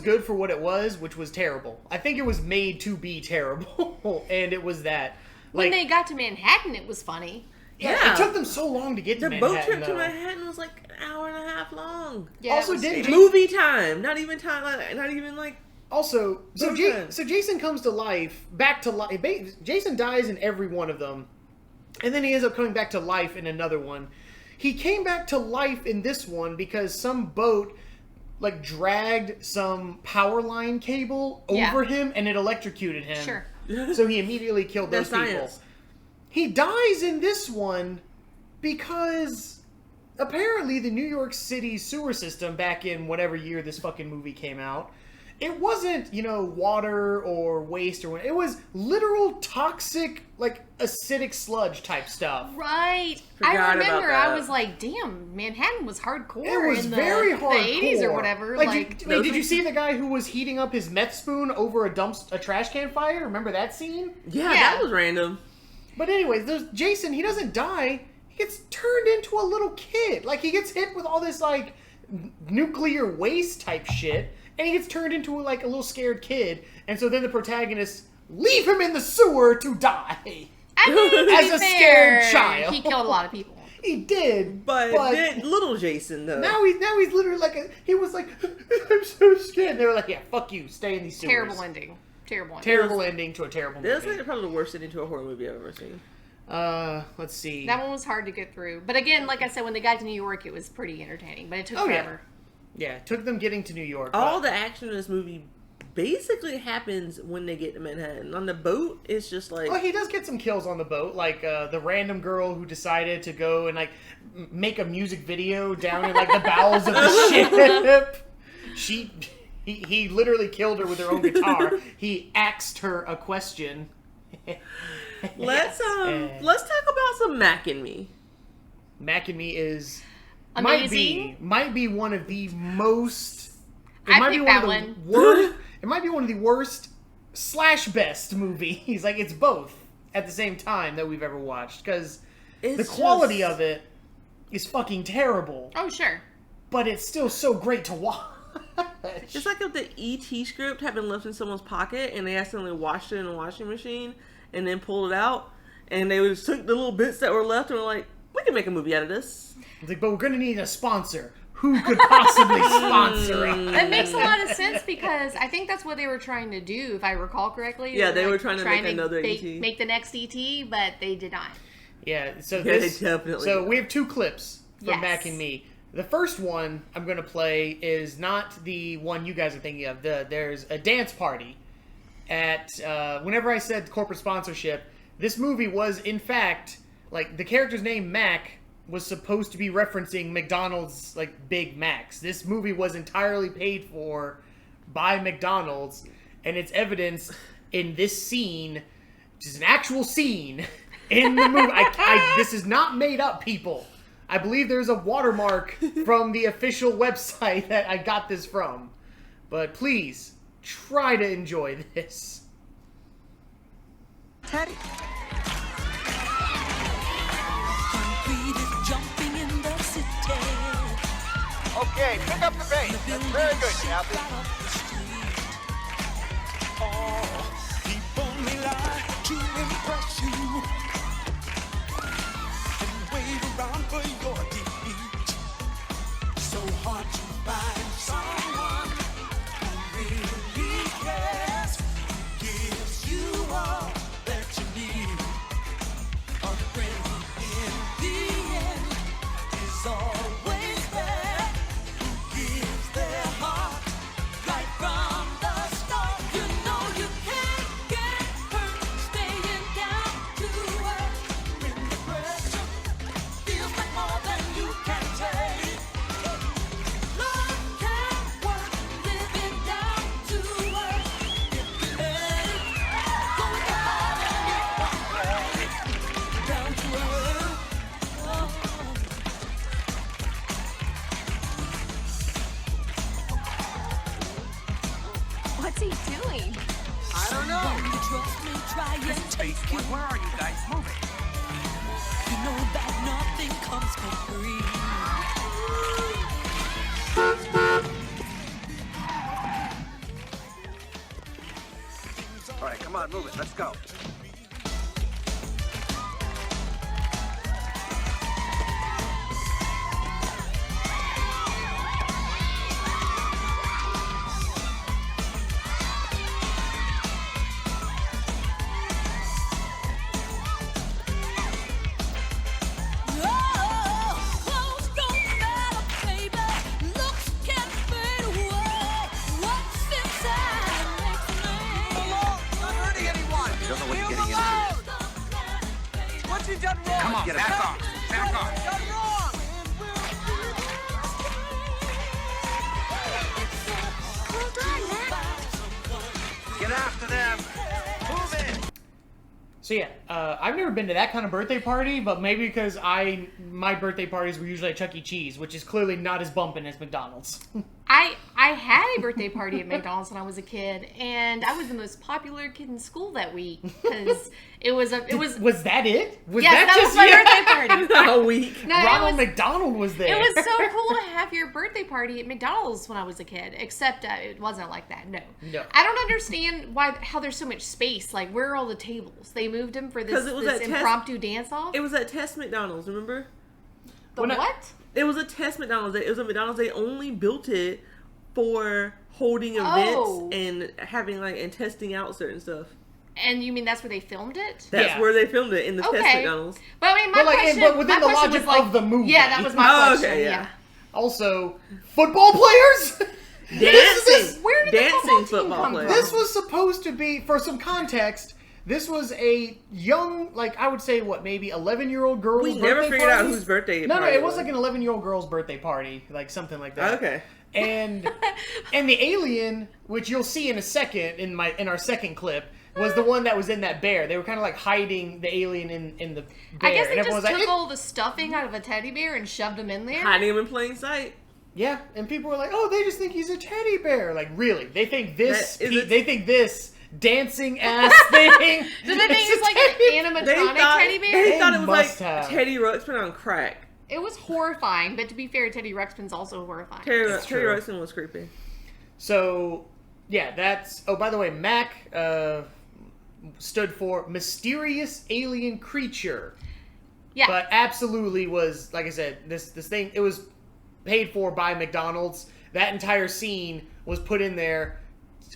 Speaker 3: good for what it was, which was terrible. I think it was made to be terrible, and it was that.
Speaker 1: When
Speaker 3: Like,
Speaker 1: they got to Manhattan, it was funny.
Speaker 3: yeah, it took them so long to get to
Speaker 2: The
Speaker 3: Manhattan.
Speaker 2: boat trip to
Speaker 3: though.
Speaker 2: Manhattan was like an hour and a half long.
Speaker 1: Yeah,
Speaker 3: Also,
Speaker 1: it was-
Speaker 3: didn't
Speaker 2: Movie time, not even time, not even like.
Speaker 3: Also, so
Speaker 2: Okay.
Speaker 3: so Jason comes to life, back to life. Jason dies in every one of them, and then he ends up coming back to life in another one. He came back to life in this one because some boat like dragged some power line cable
Speaker 1: Yeah.
Speaker 3: over him, and it electrocuted him.
Speaker 1: Sure.
Speaker 3: So he immediately killed those
Speaker 2: That's
Speaker 3: people.
Speaker 2: science.
Speaker 3: He dies in this one because apparently the New York City sewer system back in whatever year this fucking movie came out, it wasn't, water or waste or whatever. It was literal toxic, like acidic sludge type stuff.
Speaker 1: Right.
Speaker 2: Forgot
Speaker 1: I
Speaker 2: about
Speaker 1: remember. I
Speaker 2: that.
Speaker 1: was like, "Damn, Manhattan was hardcore."
Speaker 3: It was
Speaker 1: in
Speaker 3: very
Speaker 1: the
Speaker 3: hardcore.
Speaker 1: 80s or whatever.
Speaker 3: Like,
Speaker 1: Like,
Speaker 3: did you see the guy who was heating up his meth spoon over a trash can fire? Remember that scene?
Speaker 2: Yeah,
Speaker 1: Yeah.
Speaker 2: that was random.
Speaker 3: But anyways, there's Jason. He doesn't die. He gets turned into a little kid. Like, he gets hit with all this like nuclear waste type shit, and he gets turned into like a little scared kid. And so then the protagonists leave him in the sewer to die.
Speaker 1: I mean, to
Speaker 3: As
Speaker 1: be
Speaker 3: a
Speaker 1: fair,
Speaker 3: scared child.
Speaker 1: he killed a lot of people.
Speaker 3: He did,
Speaker 2: But then little Jason though.
Speaker 3: now he's literally like he was like, I'm so scared. And they were like, yeah, fuck you, stay in these sewers.
Speaker 1: Terrible ending. Terrible ending.
Speaker 3: Terrible ending to a terrible
Speaker 2: That's
Speaker 3: movie.
Speaker 2: like probably the worst ending to a horror movie I've ever seen.
Speaker 3: Let's see.
Speaker 1: That one was hard to get through. But again, like I said, when they got to New York, it was pretty entertaining. But it took
Speaker 3: Oh, yeah.
Speaker 1: forever.
Speaker 3: Yeah, it took them getting to New York.
Speaker 2: All
Speaker 3: but-
Speaker 2: the action in this movie basically happens when they get to Manhattan. On the boat, it's just like
Speaker 3: Well, he does get some kills on the boat, like the random girl who decided to go and like make a music video down in like the bowels of the ship. He literally killed her with her own guitar. He asked her a question.
Speaker 2: let's talk about some Mac and Me.
Speaker 3: Mac and Me is
Speaker 1: Amazing.
Speaker 3: might be one of the most. It
Speaker 1: I
Speaker 3: might be
Speaker 1: picked
Speaker 3: one of
Speaker 1: that
Speaker 3: the
Speaker 1: one.
Speaker 3: worst. It might be one of the worst / best movies. Like, it's both at the same time that we've ever watched, because
Speaker 2: It's
Speaker 3: the quality
Speaker 2: just-
Speaker 3: of it is fucking terrible,
Speaker 1: Oh, sure.
Speaker 3: but it's still so great to watch.
Speaker 2: It's like if the ET script had been left in someone's pocket and they accidentally washed it in a washing machine and then pulled it out, and they just took the little bits that were left and were like, we can make a movie out of this.
Speaker 3: It's like, but we're gonna need a sponsor. Who could possibly sponsor us?
Speaker 1: That makes a lot of sense because I think that's what they were trying to do, if I recall correctly.
Speaker 2: Yeah, they were trying to make another ET.
Speaker 1: Make the next ET, but they did not.
Speaker 3: Yeah, so
Speaker 2: Yeah,
Speaker 3: this,
Speaker 2: they definitely
Speaker 3: so
Speaker 2: did.
Speaker 3: we have 2 clips from
Speaker 1: Yes.
Speaker 3: Mac and me. The first one I'm going to play is not the one you guys are thinking of. There's a dance party at, whenever I said corporate sponsorship, this movie was, in fact, like, the character's name, Mac, was supposed to be referencing McDonald's, like, Big Macs. This movie was entirely paid for by McDonald's, and it's evidenced in this scene, which is an actual scene in the movie. This is not made up, people. I believe there's a watermark from the official website that I got this from. But please, try to enjoy this.
Speaker 8: Teddy.
Speaker 9: Okay, pick up the pace. That's very good, Kathy.
Speaker 10: People may lie to impress you and wave around for your defeat. So hard to find someone who really cares, who gives you all that you need. A friend who in the end is always there, who gives their heart right from the start. You know you can't get hurt staying down to earth when the pressure feels like more than you can take. Love can work living down to earth if you let it go with the heart and it won't break. Down to earth.
Speaker 8: What's he doing?
Speaker 9: I don't know.
Speaker 10: Trust me, try and take it.
Speaker 9: Where are you guys moving?
Speaker 10: You know that nothing comes for free.
Speaker 9: All right, come on, move it. Let's go.
Speaker 10: Oh, clothes don't matter, baby. Looks can fade away. What's inside makes a man.
Speaker 9: Not hurting anyone.
Speaker 4: You don't know what you're
Speaker 9: Leave him
Speaker 4: getting into.
Speaker 9: alone. What's he done wrong?
Speaker 4: Come on,
Speaker 9: Get
Speaker 4: back
Speaker 9: him.
Speaker 4: off. Back off.
Speaker 9: What's he done wrong? Get after them. Move it.
Speaker 3: So yeah, I've never been to that kind of birthday party, but maybe because my birthday parties were usually at Chuck E. Cheese, which is clearly not as bumping as McDonald's.
Speaker 1: I had a birthday party at McDonald's when I was a kid, and I was the most popular kid in school that week because it was.
Speaker 3: Was that it? Was
Speaker 1: Yes, that was my
Speaker 3: you?
Speaker 1: birthday party.
Speaker 2: A week.
Speaker 1: No,
Speaker 3: Ronald
Speaker 1: it was,
Speaker 3: McDonald was there.
Speaker 1: it was so cool to have your birthday party at McDonald's when I was a kid. Except it wasn't like that. No.
Speaker 3: No.
Speaker 1: I don't understand how there's so much space. Like, where are all the tables? They moved them for this,
Speaker 2: 'Cause it was
Speaker 1: this
Speaker 2: at Test-
Speaker 1: impromptu dance off.
Speaker 2: It was at Test McDonald's, remember?
Speaker 1: The
Speaker 3: when I-
Speaker 1: what?
Speaker 2: It was a Test McDonald's. It was a McDonald's. They only built it for holding events
Speaker 1: Oh.
Speaker 2: and having and testing out certain stuff.
Speaker 1: And you mean that's where they filmed it?
Speaker 2: That's
Speaker 3: Yeah.
Speaker 2: where they filmed it, in the Test
Speaker 1: Okay.
Speaker 2: McDonald's.
Speaker 1: But I mean, my
Speaker 3: But, like,
Speaker 1: question.
Speaker 3: but within
Speaker 1: my
Speaker 3: the
Speaker 1: question
Speaker 3: logic
Speaker 1: was, like,
Speaker 3: of the movie.
Speaker 1: Yeah, that was my
Speaker 2: Oh,
Speaker 1: question.
Speaker 2: okay,
Speaker 1: yeah.
Speaker 2: yeah.
Speaker 3: Also, football players?
Speaker 2: Dancing.
Speaker 1: Where did the
Speaker 2: Dancing
Speaker 1: football team
Speaker 2: football
Speaker 1: come
Speaker 2: players.
Speaker 3: This was supposed to be, for some context, this was a young, I would say, maybe 11-year-old girl's
Speaker 2: We
Speaker 3: birthday
Speaker 2: never figured out
Speaker 3: party?
Speaker 2: whose birthday
Speaker 3: No,
Speaker 2: party
Speaker 3: it was like an 11-year-old girl's birthday party, something like that.
Speaker 2: Okay.
Speaker 3: And the alien, which you'll see in a second in our second clip, was the one that was in that bear. They were kind of hiding the alien in the bear.
Speaker 1: I guess they
Speaker 3: and
Speaker 1: just
Speaker 3: everyone
Speaker 1: took
Speaker 3: was like,
Speaker 1: all the stuffing out of a teddy bear and shoved him in there.
Speaker 2: Hiding him in plain sight.
Speaker 3: yeah, and people were like, "Oh, they just think he's a teddy bear." Like, really? They think this?
Speaker 2: That is a-
Speaker 3: They think this dancing ass thing.
Speaker 1: Did they think it was like an animatronic teddy bear?
Speaker 2: They thought it was like
Speaker 3: must have.
Speaker 2: Teddy Ruxpin on crack.
Speaker 1: It was horrifying, but to be fair, Teddy Ruxpin's also horrifying.
Speaker 2: Teddy
Speaker 3: true.
Speaker 2: Ruxpin was creepy.
Speaker 3: So, yeah, that's... Oh, by the way, MAC stood for Mysterious Alien Creature.
Speaker 1: Yeah.
Speaker 3: But absolutely was, like I said, this thing, it was paid for by McDonald's. That entire scene was put in there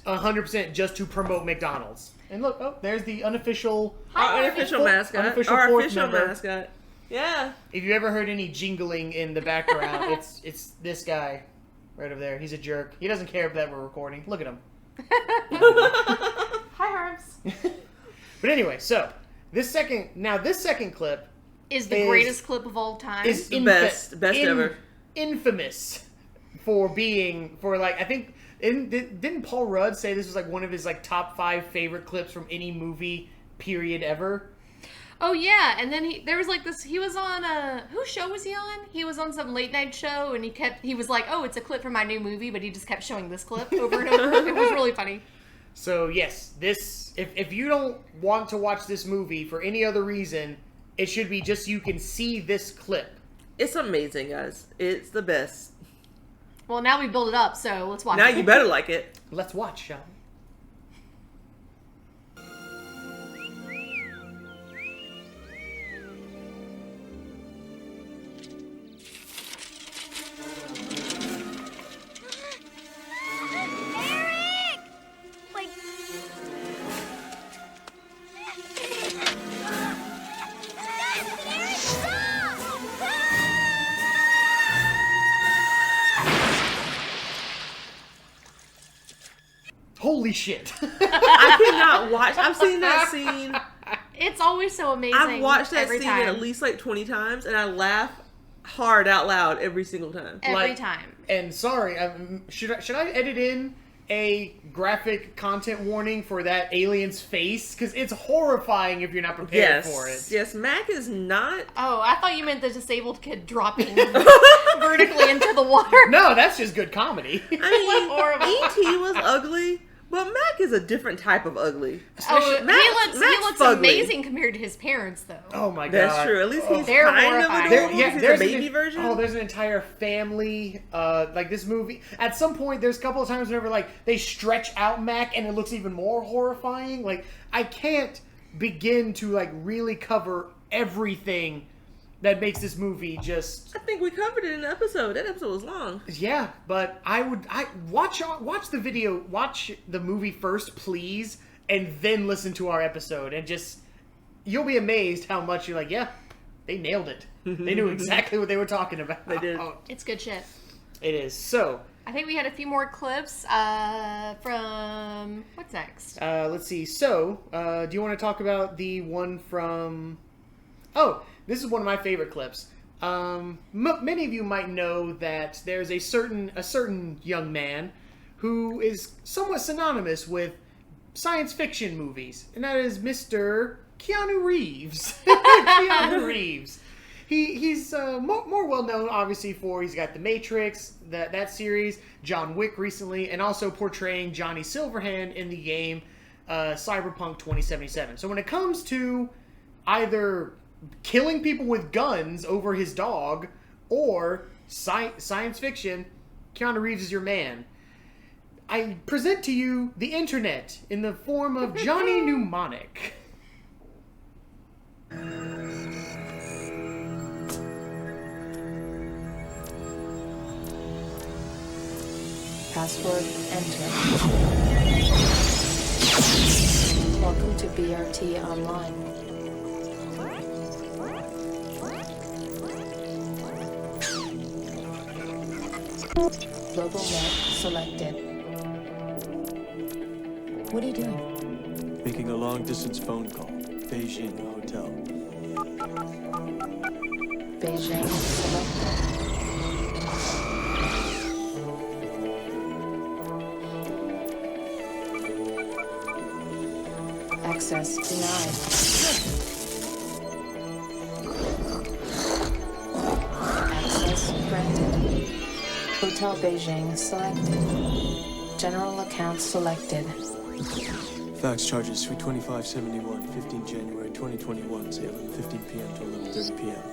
Speaker 3: 100% just to promote McDonald's. And look, oh, there's the unofficial...
Speaker 2: Our unofficial mascot.
Speaker 3: Unofficial
Speaker 2: Our
Speaker 3: fourth
Speaker 2: official
Speaker 3: member.
Speaker 2: mascot. Yeah.
Speaker 3: If you ever heard any jingling in the background, it's this guy right over there. He's a jerk. He doesn't care that we're recording. Look at him.
Speaker 1: Hi, Herbs.
Speaker 3: But anyway, so this second clip
Speaker 1: Is the greatest clip of all time.
Speaker 3: is
Speaker 2: The best ever.
Speaker 3: Infamous for being I think didn't Paul Rudd say this was like one of his like top 5 favorite clips from any movie period ever?
Speaker 1: Oh yeah, and then there was like this. He was on whose show was he on? He was on some late night show, and he was like, "Oh, it's a clip from my new movie," but he just kept showing this clip over and over. It was really funny.
Speaker 3: So yes, this if you don't want to watch this movie for any other reason, it should be just you can see this clip.
Speaker 2: It's amazing, guys. It's the best.
Speaker 1: Well, now we build it up, so let's watch
Speaker 2: Now
Speaker 1: it.
Speaker 2: you better like it.
Speaker 3: Let's watch, shall we? Holy shit.
Speaker 2: I cannot watch. I've seen that scene.
Speaker 1: It's always so amazing.
Speaker 2: I've watched that
Speaker 1: every
Speaker 2: scene
Speaker 1: time.
Speaker 2: at least like 20 times, and I laugh hard out loud every single time.
Speaker 1: Every time.
Speaker 3: And sorry, should I edit in a graphic content warning for that alien's face? Because it's horrifying if you're not prepared for it.
Speaker 2: Yes, Mac is not.
Speaker 1: Oh, I thought you meant the disabled kid dropping vertically into the water.
Speaker 3: No, that's just good comedy.
Speaker 2: I mean, E.T. was ugly, but Mac is a different type of ugly.
Speaker 1: Oh,
Speaker 2: Mac's
Speaker 1: he looks
Speaker 2: fugly.
Speaker 1: amazing compared to his parents, though.
Speaker 3: Oh my god.
Speaker 2: That's true. At least he's
Speaker 1: They're
Speaker 2: kind
Speaker 1: horrifying.
Speaker 2: of adorable. He's a baby
Speaker 3: an,
Speaker 2: version.
Speaker 3: Oh, there's an entire family. Like this movie. At some point, there's a couple of times whenever like they stretch out Mac, and it looks even more horrifying. Like I can't begin to like really cover everything that makes this movie just.
Speaker 2: I think we covered it in an episode. That episode was long.
Speaker 3: Yeah, but I watch the video, watch the movie first, please, and then listen to our episode, and just you'll be amazed how much you're like, yeah, they nailed it. They knew exactly what they were talking about.
Speaker 2: They did.
Speaker 1: It's good shit.
Speaker 3: It is. So
Speaker 1: I think we had a few more clips from... What's next?
Speaker 3: let's see. So do you want to talk about the one from? Oh, this is one of my favorite clips. Many of you might know that there's a certain young man who is somewhat synonymous with science fiction movies, and that is Mr. Keanu Reeves. Keanu Reeves. He's more well known, obviously, for he's got The Matrix, that series, John Wick recently, and also portraying Johnny Silverhand in the game Cyberpunk 2077. So when it comes to either killing people with guns over his dog or science fiction, Keanu Reeves is your man. I present to you the internet in the form of Johnny Mnemonic.
Speaker 8: Password enter. Welcome to BRT Online. Global net selected. What are you doing?
Speaker 11: Making a long-distance phone call. Beijing Hotel.
Speaker 8: Beijing selected. Access denied. Access granted. Hotel Beijing selected. General account selected.
Speaker 11: Fax charges 32571, 15 January 2021, say 11:15 p.m. to 11:30 p.m.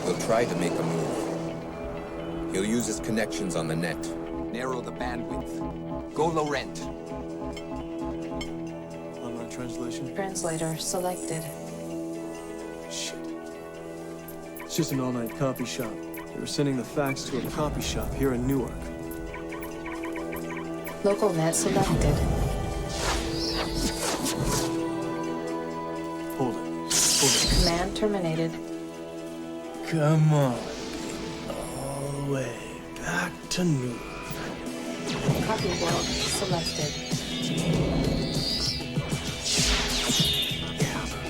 Speaker 12: He'll try to make a move. He'll use his connections on the net.
Speaker 13: Narrow the bandwidth. Go low rent.
Speaker 11: Online translation.
Speaker 8: Translator selected.
Speaker 11: Shit. It's just an all-night coffee shop. They were sending the fax to a coffee shop here in Newark.
Speaker 8: Local net selected.
Speaker 11: Hold it.
Speaker 8: Command terminated.
Speaker 11: Come on. All the way back to Newark.
Speaker 8: Copy world selected.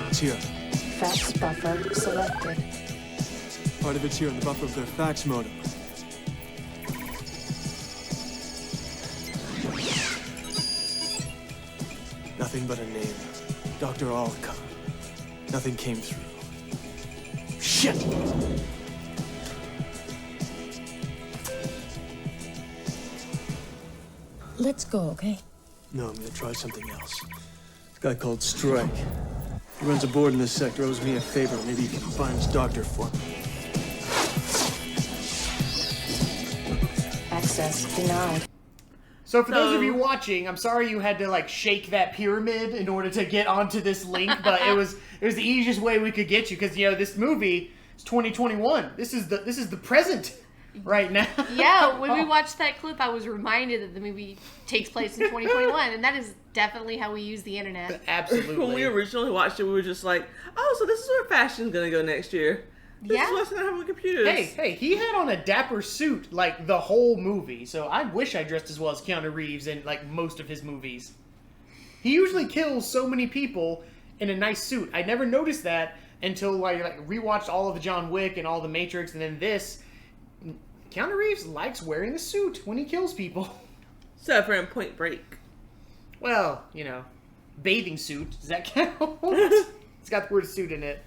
Speaker 11: It's here.
Speaker 8: Fax buffer selected.
Speaker 11: Part of it's here in the buffer of their fax modem. Nothing but a name. Dr. Alcott. Nothing came through. Shit!
Speaker 8: Let's go, okay?
Speaker 11: No, I'm gonna try something else. This guy called Strike. He runs a board in this sector, owes me a favor. Maybe he can find his doctor for me.
Speaker 8: Access denied.
Speaker 3: So for those of you watching, I'm sorry you had to like shake that pyramid in order to get onto this link, but it was the easiest way we could get you because this movie is 2021. This is the present right now.
Speaker 1: Yeah, when we watched that clip, I was reminded that the movie takes place in 2021, and that is definitely how we use the internet.
Speaker 3: Absolutely.
Speaker 2: When we originally watched it, we were just like, oh, so this is where fashion's gonna go next year. This is what's gonna happen with computers.
Speaker 3: Hey, he had on a dapper suit like the whole movie, so I wish I dressed as well as Keanu Reeves in like most of his movies. He usually kills so many people in a nice suit. I never noticed that until like rewatched all of the John Wick and all the Matrix, and then this. Keanu Reeves likes wearing a suit when he kills people.
Speaker 2: Except for in Point Break.
Speaker 3: Well, bathing suit. Does that count? It's got the word suit in it.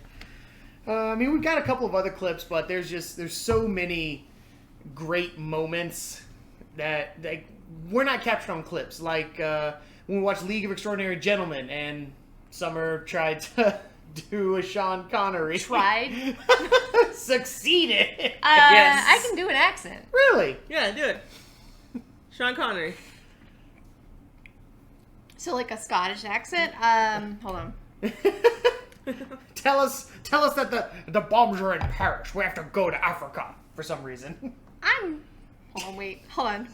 Speaker 3: I mean, we've got a couple of other clips, but there's so many great moments that we're not captured on clips. Like when we watched League of Extraordinary Gentlemen and Summer tried to do a Sean Connery.
Speaker 1: Tried?
Speaker 3: Succeeded.
Speaker 1: Yes. I can do an accent.
Speaker 3: Really?
Speaker 2: Yeah, do it. Sean Connery.
Speaker 1: So like a Scottish accent? Hold on.
Speaker 3: Tell us that the bombs are in Paris. We have to go to Africa for some reason.
Speaker 1: Hold on.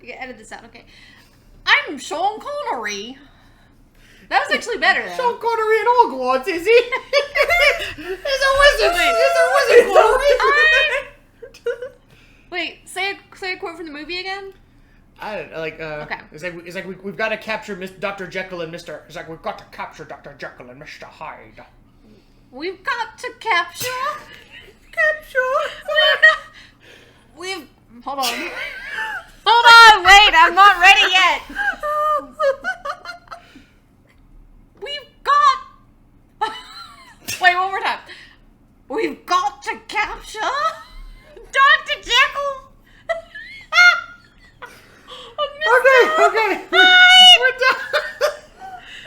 Speaker 1: Yeah, edit this out, okay. I'm Sean Connery. That was actually better, though.
Speaker 3: Sean Connery in Hogwarts, is he? He's a wizard. He's a wizard,
Speaker 1: Wait, say a quote from the movie again?
Speaker 3: I don't know,
Speaker 1: okay.
Speaker 3: It's like we've got to capture Dr. Jekyll and Mr. It's like we've got to capture Dr. Jekyll and Mr. Hyde.
Speaker 1: We've got to capture. We've. Hold on. Hold on, wait, I'm not ready yet. We've got. Wait, one more time. We've got to capture Dr. Jekyll.
Speaker 3: Okay. We're done.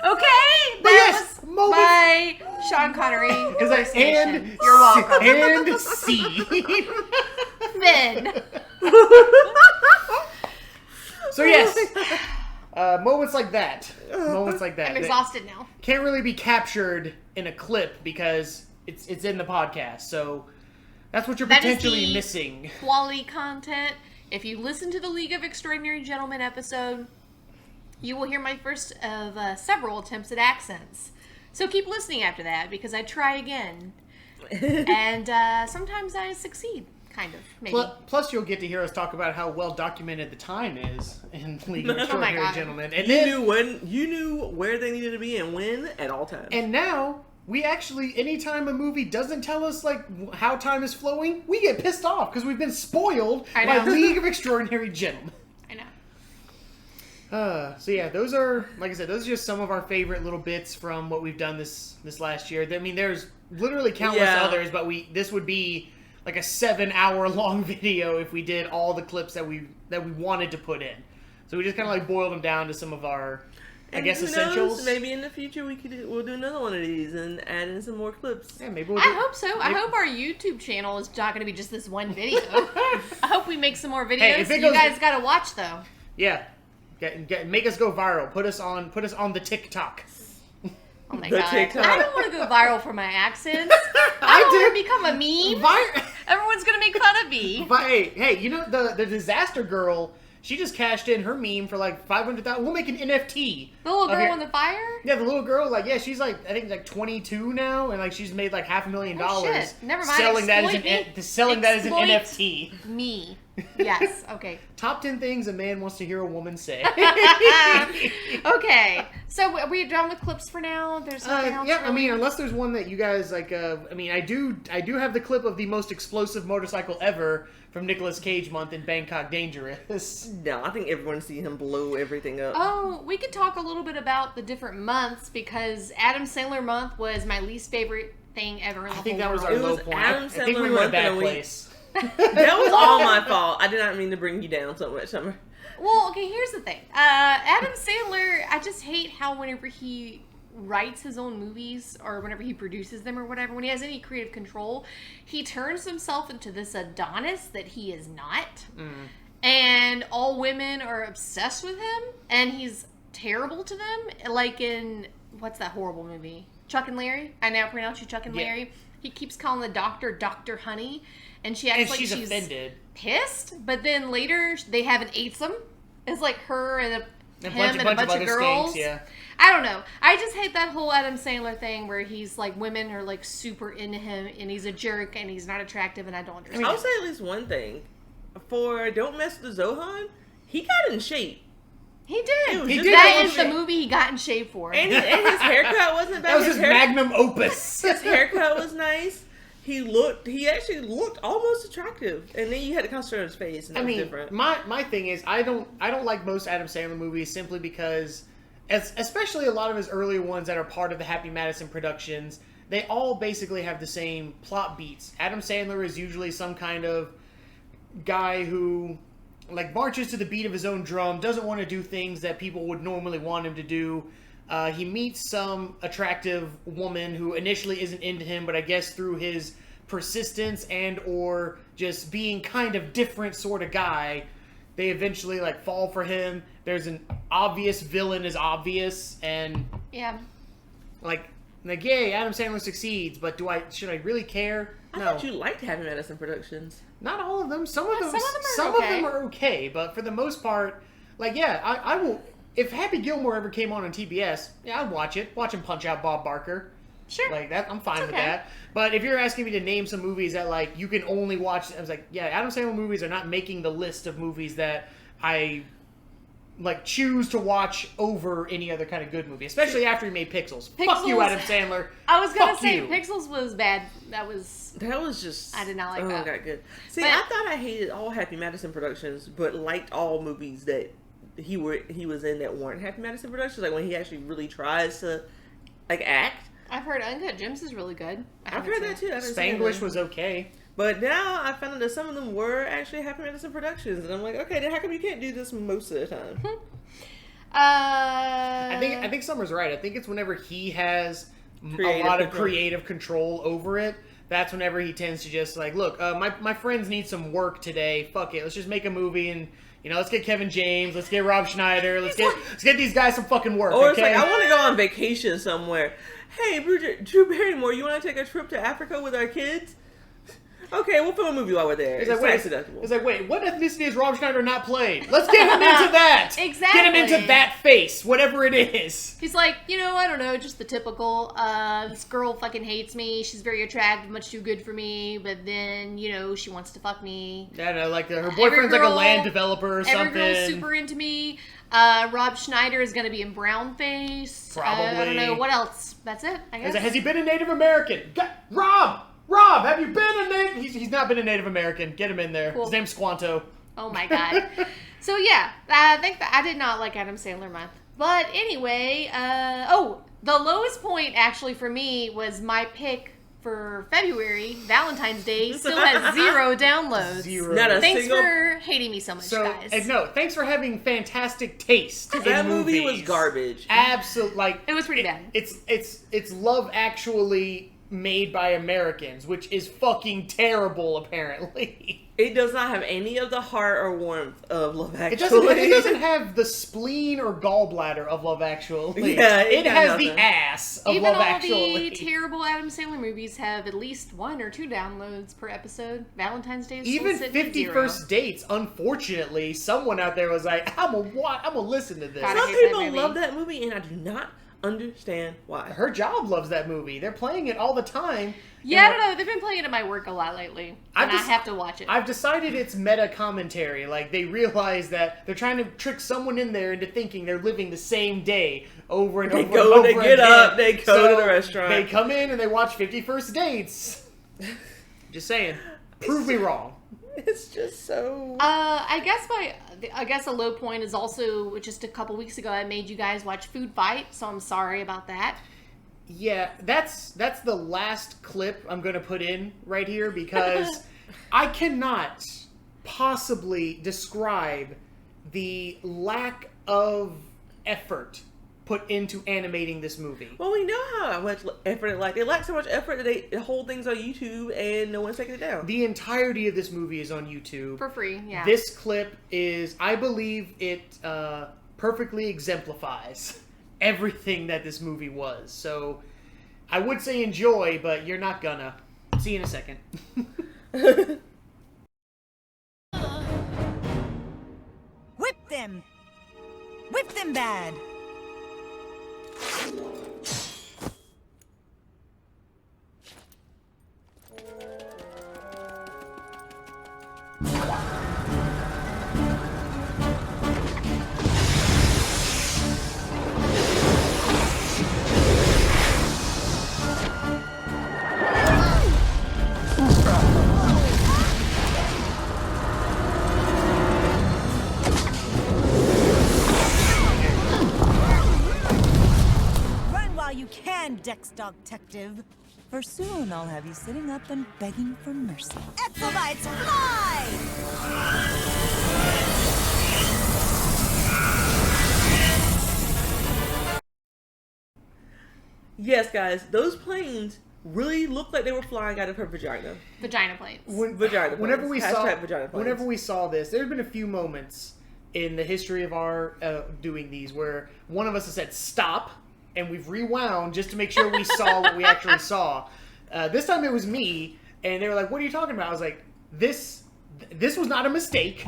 Speaker 1: Okay, that was by Sean Connery.
Speaker 3: And
Speaker 1: you're welcome.
Speaker 3: And C.
Speaker 1: Finn.
Speaker 3: So yes, moments like that.
Speaker 1: I'm exhausted now.
Speaker 3: Can't really be captured in a clip because it's in the podcast. So that's what you're potentially missing.
Speaker 1: Quality content. If you listen to the League of Extraordinary Gentlemen episode, you will hear my first of several attempts at accents. So keep listening after that because I try again. And sometimes I succeed, kind of, maybe.
Speaker 3: Plus you'll get to hear us talk about how well documented the time is in League of Extraordinary Gentlemen. And
Speaker 2: you knew where they needed to be and when at all times.
Speaker 3: And now we actually, anytime a movie doesn't tell us like how time is flowing, we get pissed off because we've been spoiled by League of Extraordinary Gentlemen.
Speaker 1: I know.
Speaker 3: So yeah, those are, like I said, those are just some of our favorite little bits from what we've done this last year. I mean, there's literally countless others, but this would be like a 7-hour long video if we did all the clips that we wanted to put in. So we just kind of like boiled them down to some of our, I guess, essentials.
Speaker 2: Maybe in the future we'll do another one of these and add in some more clips.
Speaker 3: Yeah, maybe
Speaker 1: I hope so. I hope our YouTube channel is not going to be just this one video. I hope we make some more videos.
Speaker 3: Hey, if it
Speaker 1: you
Speaker 3: goes-
Speaker 1: guys got to watch though.
Speaker 3: Yeah. Make us go viral. Put us on the TikTok.
Speaker 1: Oh my
Speaker 2: The
Speaker 1: god!
Speaker 2: TikTok.
Speaker 1: I don't want to go viral for my accents. I don't want to become a meme. Everyone's gonna make fun of me.
Speaker 3: Hey, you know the disaster girl? She just cashed in her meme for like 500,000. We'll make an NFT.
Speaker 1: The little
Speaker 3: of
Speaker 1: girl
Speaker 3: your-
Speaker 1: in the fire?
Speaker 3: Yeah, the little girl. Like, yeah, she's like I think like 22 now, and like she's made like $500,000
Speaker 1: Oh, shit. Never mind.
Speaker 3: selling that as an
Speaker 1: Exploit
Speaker 3: NFT.
Speaker 1: Me. Yes. Okay.
Speaker 3: Top 10 things a man wants to hear a woman say.
Speaker 1: Okay. So are we done with clips for now? There's nothing else.
Speaker 3: Yeah, I
Speaker 1: really?
Speaker 3: mean, unless there's one that you guys like. I mean, I do have the clip of the most explosive motorcycle ever from Nicolas Cage month in Bangkok Dangerous.
Speaker 2: No, I think everyone's seen him blow everything up.
Speaker 1: Oh, we could talk a little bit about the different months because Adam Sandler month was my least favorite thing ever in the
Speaker 3: I think
Speaker 1: whole
Speaker 3: that was our
Speaker 1: world.
Speaker 3: low
Speaker 2: was
Speaker 3: point.
Speaker 2: Adam
Speaker 3: I think
Speaker 2: Sandler
Speaker 3: we were in a
Speaker 2: month
Speaker 3: bad
Speaker 2: and a week.
Speaker 3: place.
Speaker 2: That was all my fault. I did not mean to bring you down so much, Summer.
Speaker 1: Well, okay, here's the thing. Adam Sandler, I just hate how whenever he writes his own movies or whenever he produces them or whatever, when he has any creative control, he turns himself into this Adonis that he is not. And all women are obsessed with him, and he's terrible to them. Like in, what's that horrible movie? Chuck and Larry? I now pronounce you Chuck and
Speaker 3: Yeah.
Speaker 1: Larry. He keeps calling the doctor Dr. Honey, and she acts
Speaker 3: And
Speaker 1: like
Speaker 3: she's
Speaker 1: she's
Speaker 3: offended.
Speaker 1: pissed, but then later they have an eightsome. It's like her and
Speaker 3: A
Speaker 1: him
Speaker 3: bunch
Speaker 1: and a bunch of
Speaker 3: other
Speaker 1: girls.
Speaker 3: stinks, yeah.
Speaker 1: I don't know. I just hate that whole Adam Sandler thing where he's like women are like super into him and he's a jerk and he's not attractive and I don't understand.
Speaker 2: I'll say at least one thing. For Don't Mess with the Zohan, he got in shape.
Speaker 1: He did.
Speaker 2: He
Speaker 3: did
Speaker 1: That
Speaker 3: get in
Speaker 1: is the
Speaker 3: shape.
Speaker 1: movie he got in shape for.
Speaker 2: And his haircut wasn't bad.
Speaker 3: That was his magnum opus.
Speaker 2: His haircut was nice. He actually looked almost attractive. And then you had to concentrate on his face, and that was different.
Speaker 3: my thing is I don't like most Adam Sandler movies simply because, especially a lot of his earlier ones that are part of the Happy Madison productions, they all basically have the same plot beats. Adam Sandler is usually some kind of guy who like marches to the beat of his own drum, doesn't want to do things that people would normally want him to do. He meets some attractive woman who initially isn't into him, but I guess through his persistence and or just being kind of different sort of guy, they eventually like fall for him. There's an obvious villain is obvious, and
Speaker 1: Yeah.
Speaker 3: like yay, Adam Sandler succeeds, but should I really care?
Speaker 2: I thought you liked Happy Madison Productions.
Speaker 3: Not all of them. Some of them
Speaker 1: okay.
Speaker 3: are okay, but for the most part, like yeah, I will. If Happy Gilmore ever came on TBS, yeah, I'd watch it. Watch him punch out Bob Barker.
Speaker 1: Sure.
Speaker 3: Like that, I'm fine with
Speaker 1: okay.
Speaker 3: that. But if you're asking me to name some movies that like you can only watch, I was like, yeah, Adam Sandler movies are not making the list of movies that I like choose to watch over any other kind of good movie, especially after he made Pixels. Fuck you,
Speaker 1: Pixels-
Speaker 3: Adam Sandler.
Speaker 1: I was gonna
Speaker 3: Fuck
Speaker 1: say
Speaker 3: you.
Speaker 1: Pixels was bad. That was
Speaker 2: just.
Speaker 1: I did not like
Speaker 2: oh,
Speaker 1: that.
Speaker 2: God, good. See,
Speaker 1: But-
Speaker 2: I thought I hated all Happy Madison Productions, but liked all movies that he was in that weren't Happy Madison Productions. Like when he actually really tries to like act.
Speaker 1: I've heard Uncut Gems is really good.
Speaker 2: I've heard that too. I haven't seen
Speaker 3: Spanglish
Speaker 2: them.
Speaker 3: was okay.
Speaker 2: But now I found out that some of them were actually Happy Madison Productions, and I'm like, okay, then how come you can't do this most of the time?
Speaker 3: I think Summer's right. I think it's whenever he has
Speaker 2: Creative
Speaker 3: a lot of
Speaker 2: control.
Speaker 3: creative control over it. That's whenever he tends to just like, look, my friends need some work today. Fuck it, let's just make a movie and let's get Kevin James, let's get Rob Schneider, let's get these guys some fucking work.
Speaker 2: Or
Speaker 3: okay?
Speaker 2: it's like, I want to go on vacation somewhere. Hey, Drew Barrymore, you want to take a trip to Africa with our kids? Okay, we'll film a movie while we're there.
Speaker 3: It's
Speaker 2: It's
Speaker 3: like,
Speaker 2: tax
Speaker 3: wait,
Speaker 2: deductible.
Speaker 3: it's like, wait, what ethnicity has Rob Schneider not played? Let's get him into that.
Speaker 1: Exactly.
Speaker 3: Get him into that face, whatever it is.
Speaker 1: He's like, I don't know, just the typical, this girl fucking hates me, she's very attractive, much too good for me, but then, she wants to fuck me.
Speaker 3: I don't know, like her boyfriend's like a land developer or something.
Speaker 1: Every girl's super into me. Rob Schneider is going to be in brownface.
Speaker 3: Probably.
Speaker 1: I don't know, what else? That's it, I guess.
Speaker 3: Has he been a Native American? Rob, have you been a Native? He's not been a Native American. Get him in there.
Speaker 1: Cool.
Speaker 3: His name's Squanto.
Speaker 1: Oh my god. So yeah, I think that I did not like Adam Sandler month. But anyway, the lowest point actually for me was my pick for February, Valentine's Day, still has 0 downloads.
Speaker 2: Not a
Speaker 1: Thanks
Speaker 2: single...
Speaker 1: for hating me so much, guys.
Speaker 3: And no, thanks for having fantastic taste.
Speaker 2: That movie was garbage.
Speaker 3: Absolutely, like
Speaker 1: it was pretty bad.
Speaker 3: It's Love Actually made by Americans, which is fucking terrible. Apparently,
Speaker 2: it does not have any of the heart or warmth of Love Actually.
Speaker 3: It doesn't have the spleen or gallbladder of Love Actually.
Speaker 2: Yeah,
Speaker 3: it has
Speaker 2: nothing.
Speaker 3: the ass of
Speaker 1: Even
Speaker 3: Love
Speaker 1: all
Speaker 3: Actually.
Speaker 1: the terrible Adam Sandler movies have at least 1 or 2 downloads per episode. Valentine's Day is
Speaker 3: Even
Speaker 1: still sitting at
Speaker 3: 50
Speaker 1: 0.
Speaker 3: First Dates, unfortunately, someone out there was like, I'm gonna listen to this.
Speaker 2: Some people love that movie, and I do not understand why.
Speaker 3: Her job loves that movie. They're playing it all the time.
Speaker 1: Yeah, I don't know. They've been playing it at my work a lot lately, and I have to watch it.
Speaker 3: I've decided it's meta commentary. Like, they realize that they're trying to trick someone in there into thinking they're living the same day over and over and over
Speaker 2: They get up, they go to the restaurant.
Speaker 3: They come in and they watch 50 First Dates. Just saying. Prove me wrong.
Speaker 2: It's just so...
Speaker 1: I guess a low point is also just a couple weeks ago I made you guys watch Food Fight, so I'm sorry about that.
Speaker 3: Yeah, that's the last clip I'm going to put in right here because I cannot possibly describe the lack of effort put into animating this movie.
Speaker 2: Well, we know how much effort it lacked. It lacked so much effort that they hold things on YouTube and no one's taking it down.
Speaker 3: The entirety of this movie is on YouTube.
Speaker 1: For free, yeah.
Speaker 3: This clip is, I believe it perfectly exemplifies everything that this movie was. So, I would say enjoy, but you're not gonna. See you in a second.
Speaker 14: Whip them! Whip them bad! Dog detective. For soon I'll have you sitting up and begging for mercy. Exobites fly!
Speaker 2: Yes, guys, those planes really looked like they were flying out of her vagina.
Speaker 1: Vagina planes.
Speaker 2: Vagina planes.
Speaker 3: Whenever we
Speaker 2: vagina planes.
Speaker 3: Whenever we saw this, there's been a few moments in the history of our doing these where one of us has said stop, and we've rewound just to make sure we saw what we actually saw. This time it was me, and they were like, "What are you talking about?" I was like, "This was not a mistake.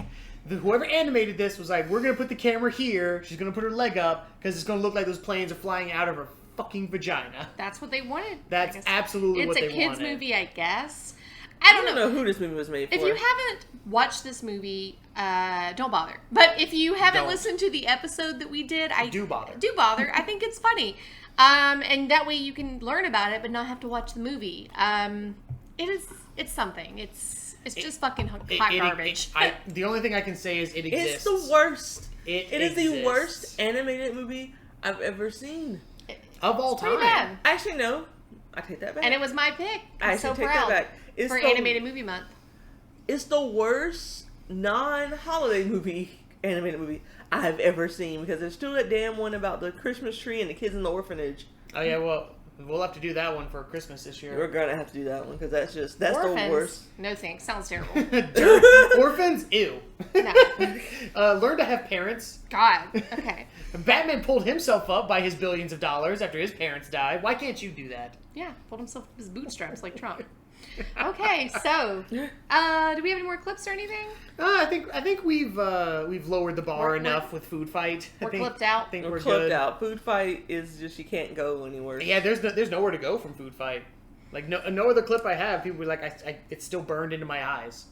Speaker 3: Whoever animated this was like, we're gonna put the camera here. She's gonna put her leg up because it's gonna look like those planes are flying out of her fucking vagina."
Speaker 1: That's what they wanted.
Speaker 3: That's absolutely what they wanted.
Speaker 1: It's a kids movie, I guess.
Speaker 2: I don't know who this movie was made for.
Speaker 1: If you haven't watched this movie, don't bother. But if you haven't listened to the episode that we did,
Speaker 3: do bother.
Speaker 1: Do bother. I think it's funny. And that way you can learn about it, but not have to watch the movie. It's something. It's just fucking hot garbage.
Speaker 3: The only thing I can say is it exists.
Speaker 2: It's the worst.
Speaker 3: It
Speaker 2: is the worst animated movie I've ever seen.
Speaker 3: Of all time.
Speaker 1: Pretty bad.
Speaker 2: Actually, no. I take that back.
Speaker 1: And it was my pick. I'm so
Speaker 2: take
Speaker 1: proud.
Speaker 2: that back. It's
Speaker 1: for Animated Movie Month.
Speaker 2: It's the worst non-holiday animated movie I've ever seen, because there's still that damn one about the Christmas tree and the kids in the orphanage.
Speaker 3: Oh yeah, well, we'll have to do that one for Christmas this year.
Speaker 2: We're gonna have to do that one because that's
Speaker 1: Orphans.
Speaker 2: The worst.
Speaker 1: No thanks. Sounds terrible.
Speaker 3: Orphans, ew.
Speaker 1: No.
Speaker 3: Learn to have parents.
Speaker 1: God. Okay.
Speaker 3: Batman pulled himself up by his billions of dollars after his parents died. Why can't you do that?
Speaker 1: Yeah, pulled himself up his bootstraps like Trump. Okay, so do we have any more clips or anything?
Speaker 3: I think we've lowered the bar enough with Food Fight.
Speaker 1: We're clipped out.
Speaker 3: I think
Speaker 2: we're
Speaker 3: clipped
Speaker 2: good. Out. Food Fight is just, you can't go anywhere.
Speaker 3: Yeah, there's nowhere to go from Food Fight. Like no other clip I have, people were like, it's still burned into my eyes.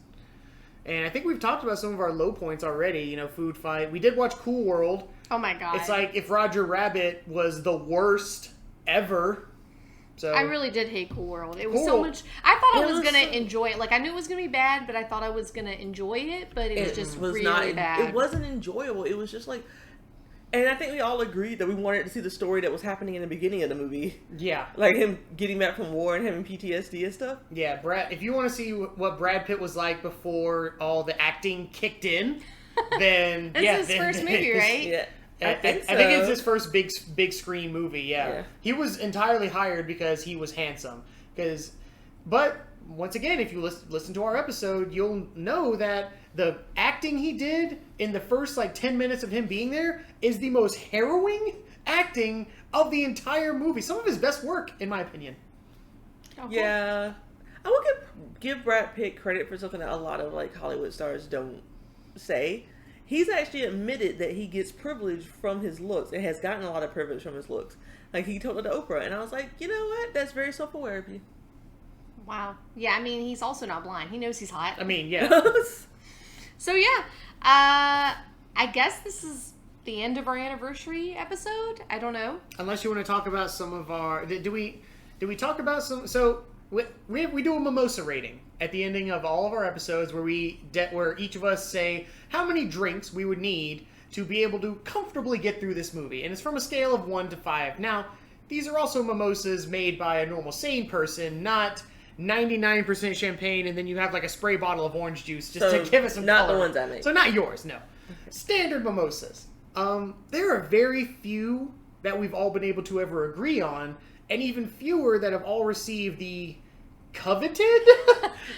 Speaker 3: And I think we've talked about some of our low points already. You know, Food Fight. We did watch Cool World.
Speaker 1: Oh my god!
Speaker 3: It's like if Roger Rabbit was the worst ever. So
Speaker 1: I really did hate Cool World. It was so much. I thought I was gonna enjoy it. Like, I knew it was gonna be bad, but I thought I was gonna enjoy it. But it was just really bad.
Speaker 2: It wasn't enjoyable. It was just like, And I think we all agreed that we wanted to see the story that was happening in the beginning of the movie.
Speaker 3: Yeah.
Speaker 2: Like him getting back from war and having PTSD and stuff.
Speaker 3: Yeah, Brad. If you want to see what Brad Pitt was like before all the acting kicked in, then
Speaker 1: It's his first movie, right?
Speaker 2: Yeah.
Speaker 3: I think it's his first big screen movie. Yeah. He was entirely hired because he was handsome. But once again, if you listen to our episode, you'll know that the acting he did in the first 10 minutes of him being there is the most harrowing acting of the entire movie. Some of his best work, in my opinion.
Speaker 2: Yeah. I will give Brad Pitt credit for something that a lot of Hollywood stars don't say. He's actually admitted that he gets privilege from his looks and has gotten a lot of privilege from his looks. He told it to Oprah, and I was like, you know what? That's very self-aware of you.
Speaker 1: Wow. Yeah, I mean, he's also not blind. He knows he's hot.
Speaker 3: I mean, yeah.
Speaker 1: So, yeah. I guess this is the end of our anniversary episode. I don't know.
Speaker 3: Unless you want to talk about some of our... Do we talk about some... So, we do a mimosa rating at the ending of all of our episodes where where each of us say how many drinks we would need to be able to comfortably get through this movie. And it's from a scale of 1 to 5. Now, these are also mimosas made by a normal sane person, not 99% champagne, and then you have a spray bottle of orange juice just to give us some
Speaker 2: not
Speaker 3: color.
Speaker 2: The ones I make.
Speaker 3: So not yours, no. Standard mimosas. There are very few that we've all been able to ever agree on, and even fewer that have all received the coveted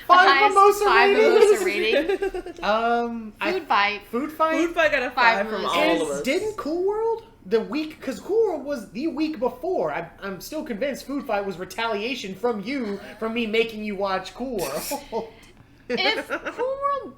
Speaker 3: five mimosa rating.
Speaker 1: Food Fight.
Speaker 3: Food Fight?
Speaker 2: Food Fight got a 5 from all of us.
Speaker 3: Didn't Cool World? Because Cool World was the week before. I'm still convinced Food Fight was retaliation from me making you watch Cool World.
Speaker 1: If Cool World...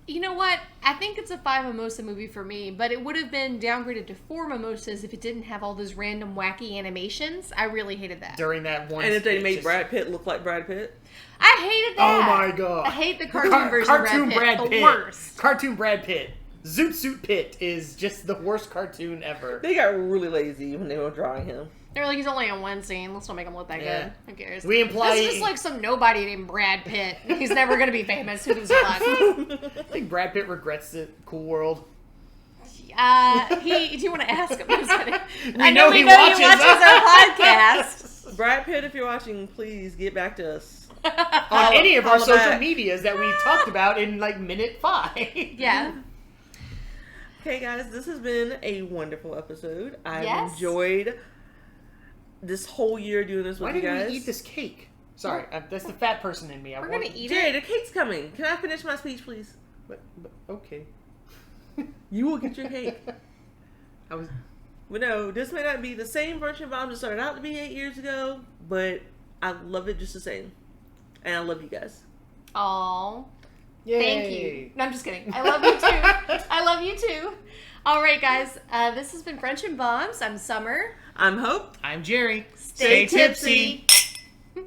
Speaker 1: You know what? I think it's a 5 mimosa movie for me, but it would have been downgraded to 4 mimosas if it didn't have all those random wacky animations. I really hated that.
Speaker 3: During that one...
Speaker 2: And if they made Brad Pitt look like Brad Pitt?
Speaker 1: I hated that!
Speaker 3: Oh my god.
Speaker 1: I hate the cartoon version of Brad Pitt. The worst.
Speaker 3: Cartoon Brad Pitt. Zoot Suit Pitt is just the worst cartoon ever.
Speaker 2: They got really lazy when they were drawing him.
Speaker 1: They were like, he's only on one scene. Let's not make him look that good. Who cares?
Speaker 3: We imply...
Speaker 1: That's just like some nobody named Brad Pitt. He's never going to be famous. Who gives a fuck?
Speaker 3: I think Brad Pitt regrets it. Cool World.
Speaker 1: Do you want to ask him? I'm just kidding.
Speaker 3: I know he
Speaker 1: watches our podcast.
Speaker 2: Brad Pitt, if you're watching, please get back to us.
Speaker 3: On any of our social medias that we talked about in minute 5.
Speaker 1: Yeah.
Speaker 2: Okay, guys, this has been a wonderful episode. I've enjoyed this whole year doing this with you guys.
Speaker 3: Why didn't we eat this cake? Sorry, that's the fat person in me.
Speaker 1: We're going to eat
Speaker 2: Jerry,
Speaker 1: it.
Speaker 2: the cake's coming. Can I finish my speech, please?
Speaker 3: But okay.
Speaker 2: You will get your cake. But no, this may not be the same Brunch and Bombs that started out to be 8 years ago, but I love it just the same. And I love you guys.
Speaker 1: Aww.
Speaker 3: Yay.
Speaker 1: Thank you. No, I'm just kidding. I love you too. I love you too. All right, guys. This has been Brunch and Bombs. I'm Summer.
Speaker 2: I'm Hope.
Speaker 3: I'm Jerry.
Speaker 1: Stay tipsy.